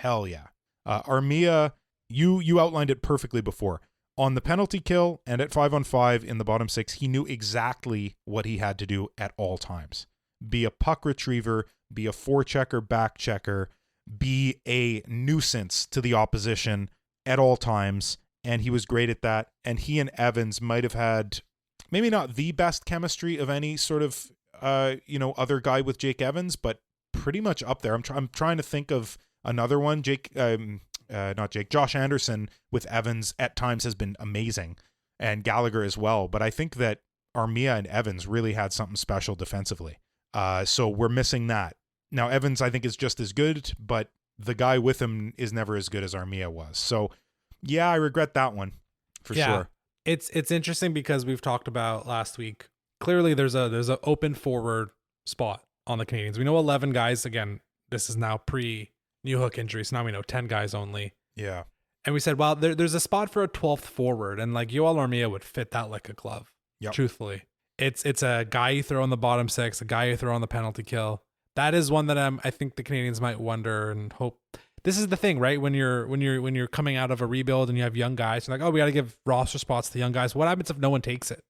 Hell yeah. Armia, you outlined it perfectly before. On the penalty kill and at 5-on-5 in the bottom six, he knew exactly what he had to do at all times. Be a puck retriever, be a forechecker, back checker, be a nuisance to the opposition at all times. And he was great at that. And he and Evans might have had maybe not the best chemistry of any sort of, other guy with Jake Evans, but pretty much up there. I'm trying to think of another one. Josh Anderson with Evans at times has been amazing, and Gallagher as well. But I think that Armia and Evans really had something special defensively. So we're missing that. Now, Evans, I think, is just as good, but the guy with him is never as good as Armia was. So, yeah, I regret that one for sure. It's interesting because we've talked about last week. Clearly, there's a open forward spot on the Canadiens. We know 11 guys. Again, this is now pre-New Hook injury, so now we know 10 guys only. Yeah. And we said, well, there's a spot for a 12th forward, and like Yoel Armia would fit that like a glove. Yep. Truthfully, it's a guy you throw in the bottom six, a guy you throw on the penalty kill. That is one that I think the Canadiens might wonder and hope. This is the thing, right? When you're coming out of a rebuild and you have young guys, you're like, oh, we got to give roster spots to young guys. What happens if no one takes it?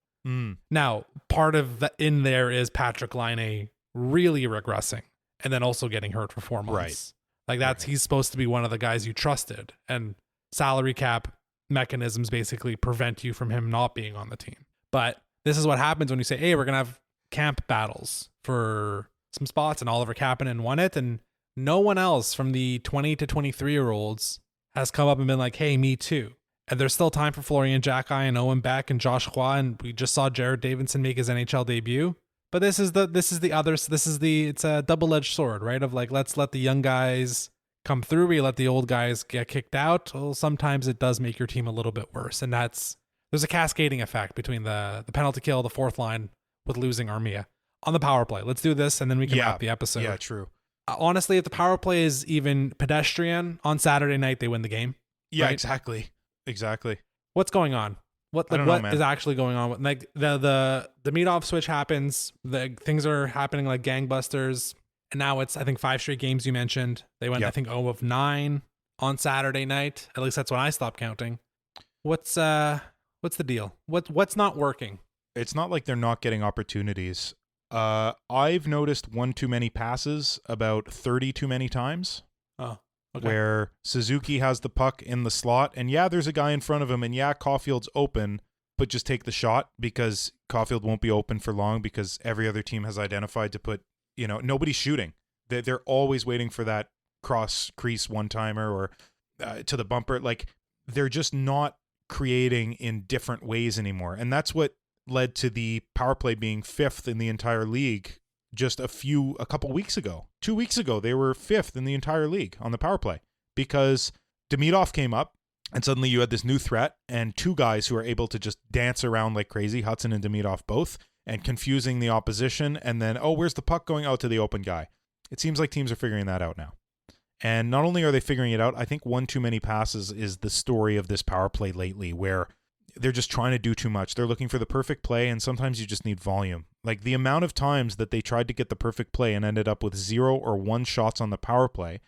Now, part of the in there is Patrick Laine really regressing and then also getting hurt for 4 months. Right. Like he's supposed to be one of the guys you trusted, and salary cap mechanisms basically prevent you from him not being on the team. But this is what happens when you say, hey, we're going to have camp battles for some spots, and Oliver Kapanen won it. And no one else from the 20 to 23-year-olds has come up and been like, hey, me too. And there's still time for Florian Jacki and Owen Beck and Josh Roy, and we just saw Jared Davidson make his NHL debut. But it's a double-edged sword, right? Of like, let's let the young guys come through. We let the old guys get kicked out. Well, sometimes it does make your team a little bit worse. And there's a cascading effect between the penalty kill, the fourth line with losing Armia. On the power play, let's do this, and then we can wrap the episode. Yeah, true. Honestly, if the power play is even pedestrian, on Saturday night, they win the game. Yeah, right? Exactly. What's going on? What is actually going on? Like the Demidov switch happens. The things are happening like gangbusters, and now it's I think 5 straight games. You mentioned they went I think 0 of 9 on Saturday night. At least that's when I stopped counting. What's the deal? What's not working? It's not like they're not getting opportunities. I've noticed one too many passes about 30 too many times. Oh. Okay. Where Suzuki has the puck in the slot, and there's a guy in front of him, and Caulfield's open, but just take the shot because Caulfield won't be open for long because every other team has identified to put, nobody's shooting. They're always waiting for that cross crease one-timer or to the bumper. Like, they're just not creating in different ways anymore. And that's what led to the power play being 5th in the entire league just a couple weeks ago. 2 weeks ago, they were 5th in the entire league on the power play because Demidov came up and suddenly you had this new threat and 2 guys who are able to just dance around like crazy, Hudson and Demidov both, and confusing the opposition. And then, where's the puck going out to the open guy? It seems like teams are figuring that out now. And not only are they figuring it out, I think one too many passes is the story of this power play lately where they're just trying to do too much. They're looking for the perfect play, and sometimes you just need volume. Like the amount of times that they tried to get the perfect play and ended up with 0 or 1 shots on the power play,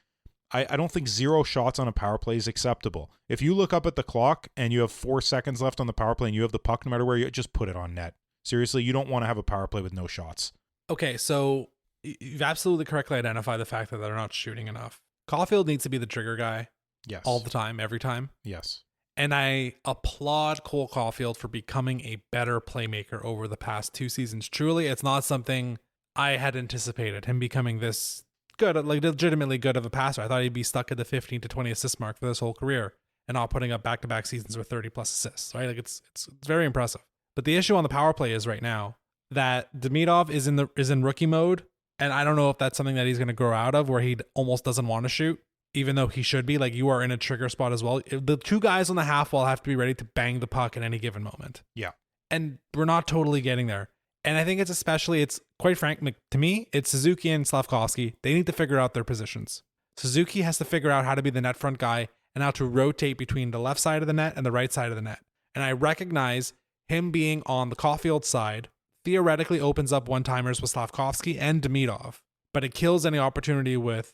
I don't think 0 shots on a power play is acceptable. If you look up at the clock and you have 4 seconds left on the power play and you have the puck no matter where, you just put it on net. Seriously, you don't want to have a power play with no shots. Okay, so you've absolutely correctly identified the fact that they're not shooting enough. Caulfield needs to be the trigger guy. Yes. All the time, every time. Yes. And I applaud Cole Caulfield for becoming a better playmaker over the past 2 seasons. Truly, it's not something I had anticipated, him becoming this good, like legitimately good of a passer. I thought he'd be stuck at the 15 to 20 assist mark for this whole career and not putting up back-to-back seasons with 30 plus assists, right? Like it's very impressive. But the issue on the power play is right now that Demidov is in rookie mode, and I don't know if that's something that he's going to grow out of where he almost doesn't want to shoot. Even though he should be, like you are in a trigger spot as well. The 2 guys on the half wall have to be ready to bang the puck at any given moment. Yeah. And we're not totally getting there. And I think it's quite frank, to me, it's Suzuki and Slavkovsky. They need to figure out their positions. Suzuki has to figure out how to be the net front guy and how to rotate between the left side of the net and the right side of the net. And I recognize him being on the Caulfield side theoretically opens up one-timers with Slavkovsky and Demidov, but it kills any opportunity with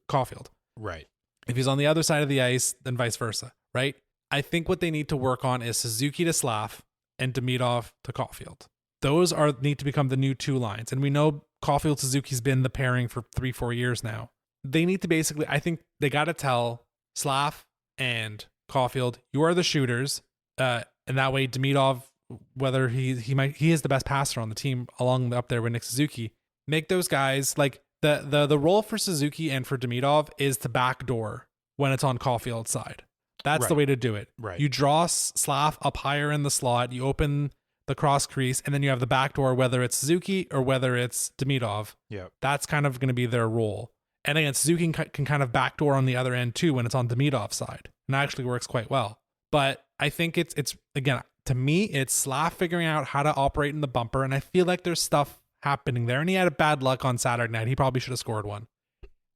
Caulfield. Right. If he's on the other side of the ice, then vice versa, right? I think what they need to work on is Suzuki to Slav and Demidov to Caulfield. Those need to become the new two lines. And we know Caulfield Suzuki's been the pairing for 3-4 years now. They need to basically, I think they got to tell Slav and Caulfield, you are the shooters. And that way Demidov, whether he is the best passer on the team along up there with Nick Suzuki, make those guys like the role for Suzuki and for Demidov is to backdoor when it's on Caulfield's side. That's the way to do it. Right. You draw Slav up higher in the slot, you open the cross crease, and then you have the backdoor, whether it's Suzuki or whether it's Demidov. Yeah. That's kind of going to be their role. And again, Suzuki can kind of backdoor on the other end too when it's on Demidov's side. And that actually works quite well. But I think it's again, to me, it's Slav figuring out how to operate in the bumper. And I feel like there's stuff happening there. And he had a bad luck on Saturday night. He probably should have scored one.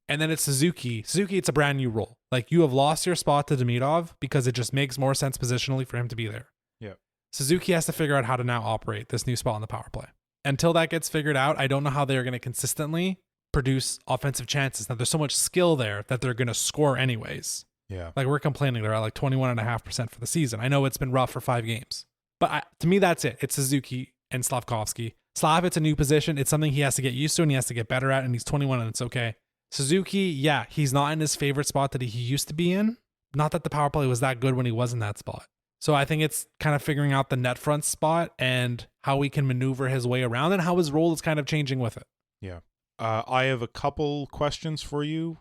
And then it's Suzuki. Suzuki, it's a brand new role. Like, you have lost your spot to Demidov because it just makes more sense positionally for him to be there. Yeah. Suzuki has to figure out how to now operate this new spot on the power play. Until that gets figured out, I don't know how they're going to consistently produce offensive chances. Now, there's so much skill there that they're going to score anyways. Yeah. Like, we're complaining they're at like 21.5% for the season. I know it's been rough for 5 games. But to me, that's it. It's Suzuki and Slavkovsky. Slav, it's a new position. It's something he has to get used to and he has to get better at, and he's 21 and it's okay. Suzuki, yeah, he's not in his favorite spot that he used to be in. Not that the power play was that good when he was in that spot. So I think it's kind of figuring out the net front spot and how he can maneuver his way around and how his role is kind of changing with it. Yeah. I have a couple questions for you.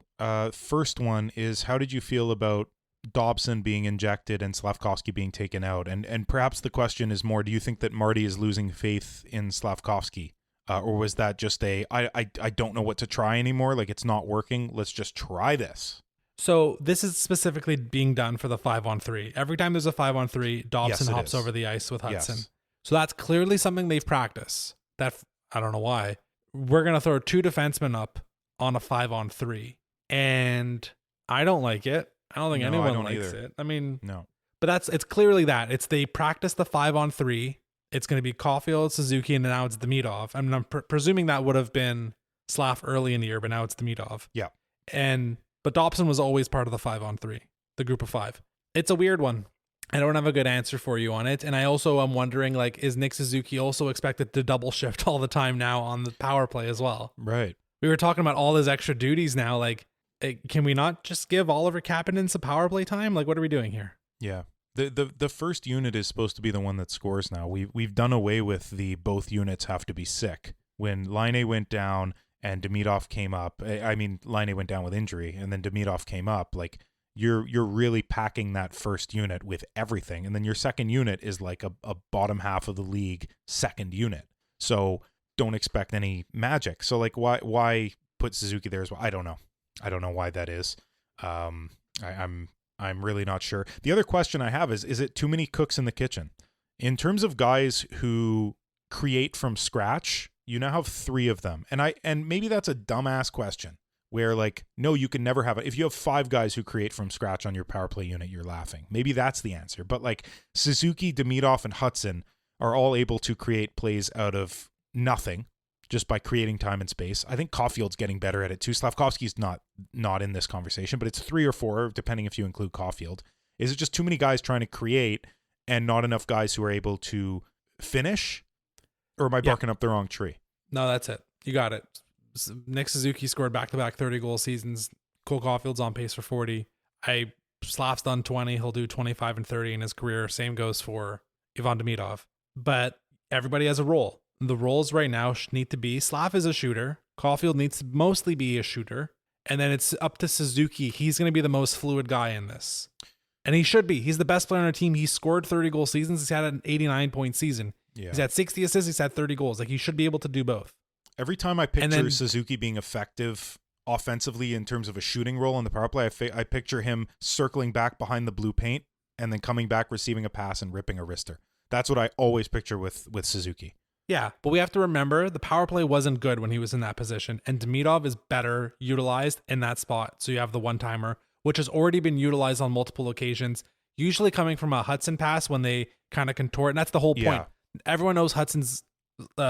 First one is, how did you feel about Dobson being injected and Slavkovsky being taken out? And perhaps the question is more, do you think that Marty is losing faith in Slavkovsky? Or was that just I don't know what to try anymore? Like, it's not working. Let's just try this. So this is specifically being done for the 5-on-3. Every time there's a 5-on-3, Dobson hops over the ice with Hudson. Yes. So that's clearly something they've practiced. That, I don't know why. We're going to throw 2 defensemen up on a 5-on-3. And I don't like it. I don't think anyone likes it. I mean, no. But it's clearly that. It's they practice the 5-on-3. It's going to be Caulfield, Suzuki, and now it's Demidov. I mean, I'm presuming that would have been Slav early in the year, but now it's Demidov. Yeah. But Dobson was always part of the 5-on-3, the group of 5. It's a weird one. I don't have a good answer for you on it. And I also am wondering, like, is Nick Suzuki also expected to double shift all the time now on the power play as well? Right. We were talking about all his extra duties now. Like, can we not just give Oliver Kapanen some power play time? Like, what are we doing here? Yeah. The first unit is supposed to be the one that scores now. We've done away with the both units have to be sick. When Laine went down and Demidov came up, I mean, Laine went down with injury, and then Demidov came up. Like, you're really packing that first unit with everything, and then your second unit is like a bottom half of the league second unit. So don't expect any magic. So like, why put Suzuki there as well? I don't know why that is. I'm really not sure. The other question I have is it too many cooks in the kitchen? In terms of guys who create from scratch, you now have 3 of them. And maybe that's a dumbass question where, like, no, you can never have it. If you have 5 guys who create from scratch on your power play unit, you're laughing. Maybe that's the answer. But like, Suzuki, Demidov, and Hudson are all able to create plays out of nothing just by creating time and space. I think Caulfield's getting better at it too. Slavkovsky's not in this conversation, but it's 3 or 4, depending if you include Caulfield. Is it just too many guys trying to create and not enough guys who are able to finish? Or am I barking up the wrong tree? No, that's it. You got it. Nick Suzuki scored back-to-back 30-goal seasons. Cole Caulfield's on pace for 40. Slav's done 20. He'll do 25 and 30 in his career. Same goes for Ivan Demidov. But everybody has a role. The roles right now need to be Slav is a shooter. Caulfield needs to mostly be a shooter. And then it's up to Suzuki. He's going to be the most fluid guy in this. And he should be. He's the best player on our team. He scored 30-goal seasons. He's had an 89-point season. Yeah. He's had 60 assists. He's had 30 goals. Like, he should be able to do both. Every time I picture Suzuki being effective offensively in terms of a shooting role on the power play, I picture him circling back behind the blue paint and then coming back, receiving a pass, and ripping a wrister. That's what I always picture with Suzuki. Yeah, but we have to remember the power play wasn't good when he was in that position, and Demidov is better utilized in that spot. So you have the one-timer, which has already been utilized on multiple occasions, usually coming from a Hudson pass when they kind of contort, and that's the whole point. Yeah. Everyone knows Hudson's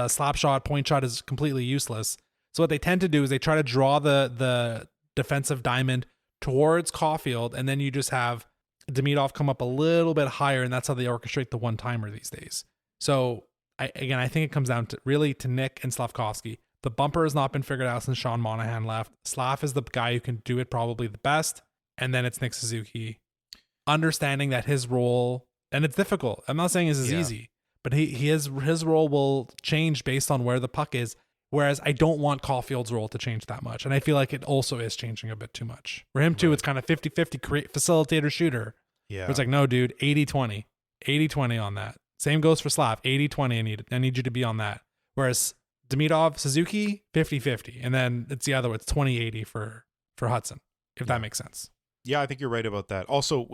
slap shot, point shot is completely useless. So what they tend to do is they try to draw the defensive diamond towards Caulfield, and then you just have Demidov come up a little bit higher, and that's how they orchestrate the one-timer these days. So, I think it comes down to Nick and Slavkovsky. The bumper has not been figured out since Sean Monahan left. Slav is the guy who can do it probably the best, and then it's Nick Suzuki. Understanding that his role, and it's difficult. I'm not saying this is easy, but his role will change based on where the puck is. Whereas I don't want Caulfield's role to change that much. And I feel like it also is changing a bit too much. For him too, it's kind of 50-50 facilitator shooter. Yeah. It's like, no, dude, 80-20. 80-20 on that. Same goes for Slav. 80-20. I need you to be on that. Whereas Demidov, Suzuki, 50-50. And then it's the other way. It's 20-80 for Hudson, if that makes sense. Yeah, I think you're right about that. Also,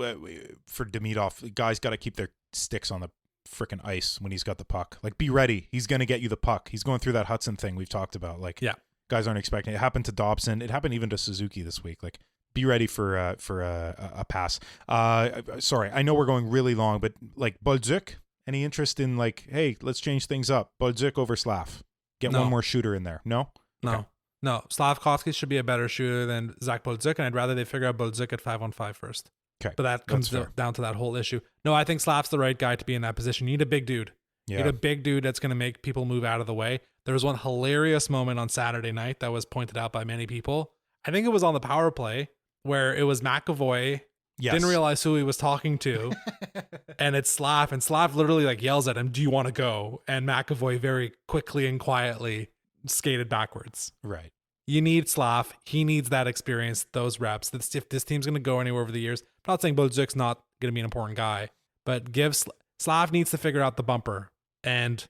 for Demidov, guys got to keep their sticks on the freaking ice when he's got the puck. Like, be ready. He's going to get you the puck. He's going through that Hudson thing we've talked about. Like, guys aren't expecting it. It happened to Dobson. It happened even to Suzuki this week. Like, be ready for a pass. Sorry, I know we're going really long, but like Bolduc, any interest in like, hey, let's change things up? Bolduc over Slav. Get one more shooter in there. No? Okay. No. Slavkovsky should be a better shooter than Zach Bolduc, and I'd rather they figure out Bolduc at 5-on-5 first. Okay. But that comes down to that whole issue. No, I think Slav's the right guy to be in that position. You need a big dude. Yeah. You need a big dude that's going to make people move out of the way. There was one hilarious moment on Saturday night that was pointed out by many people. I think it was on the power play where it was McAvoy. Yes. Didn't realize who he was talking to. And it's Slav. And Slav literally like yells at him, "Do you want to go?" And McAvoy very quickly and quietly skated backwards. Right. You need Slav. He needs that experience, those reps. If this team's going to go anywhere over the years, I'm not saying Bolduc's not going to be an important guy, but Slav needs to figure out the bumper. And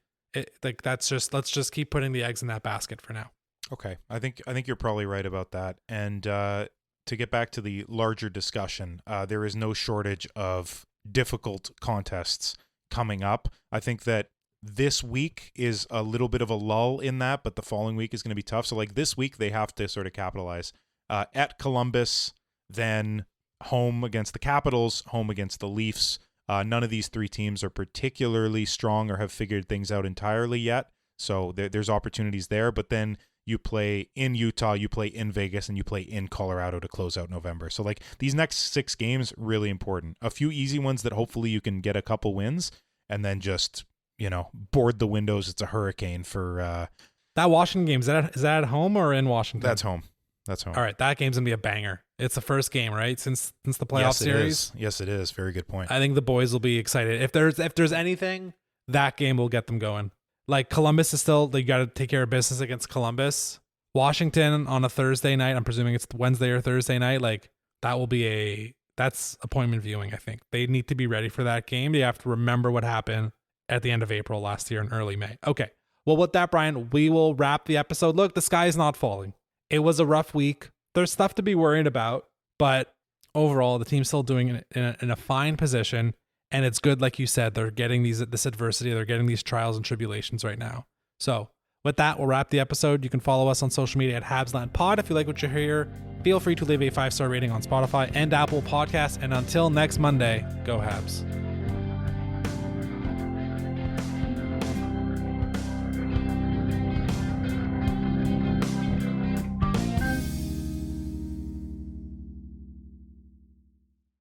let's just keep putting the eggs in that basket for now. Okay. I think you're probably right about that. And to get back to the larger discussion, there is no shortage of difficult contests coming up. I think that this week is a little bit of a lull in that, but the following week is going to be tough. So like this week, they have to sort of capitalize at Columbus, then home against the Capitals, home against the Leafs. None of these three teams are particularly strong or have figured things out entirely yet. So there's opportunities there, but then you play in Utah, you play in Vegas, and you play in Colorado to close out November. So like these next 6 games, really important. A few easy ones that hopefully you can get a couple wins, and then just, board the windows. It's a hurricane for that Washington game. Is that at home or in Washington? That's home. All right, that game's gonna be a banger. It's the first game, right? Since the playoff series. Yes, it is. Very good point. I think the boys will be excited. If there's anything, that game will get them going. Like Columbus is still, they got to take care of business against Columbus. Washington on a Thursday night. I'm presuming it's Wednesday or Thursday night. Like that's appointment viewing. I think they need to be ready for that game. They have to remember what happened at the end of April last year and early May. Okay. Well, with that, Brian, we will wrap the episode. Look, the sky is not falling. It was a rough week. There's stuff to be worried about, but overall, the team's still doing it in a fine position. And it's good, like you said, they're getting this adversity. They're getting these trials and tribulations right now. So with that, we'll wrap the episode. You can follow us on social media at HabslandPod. If you like what you hear, feel free to leave a 5-star rating on Spotify and Apple Podcasts. And until next Monday, go Habs.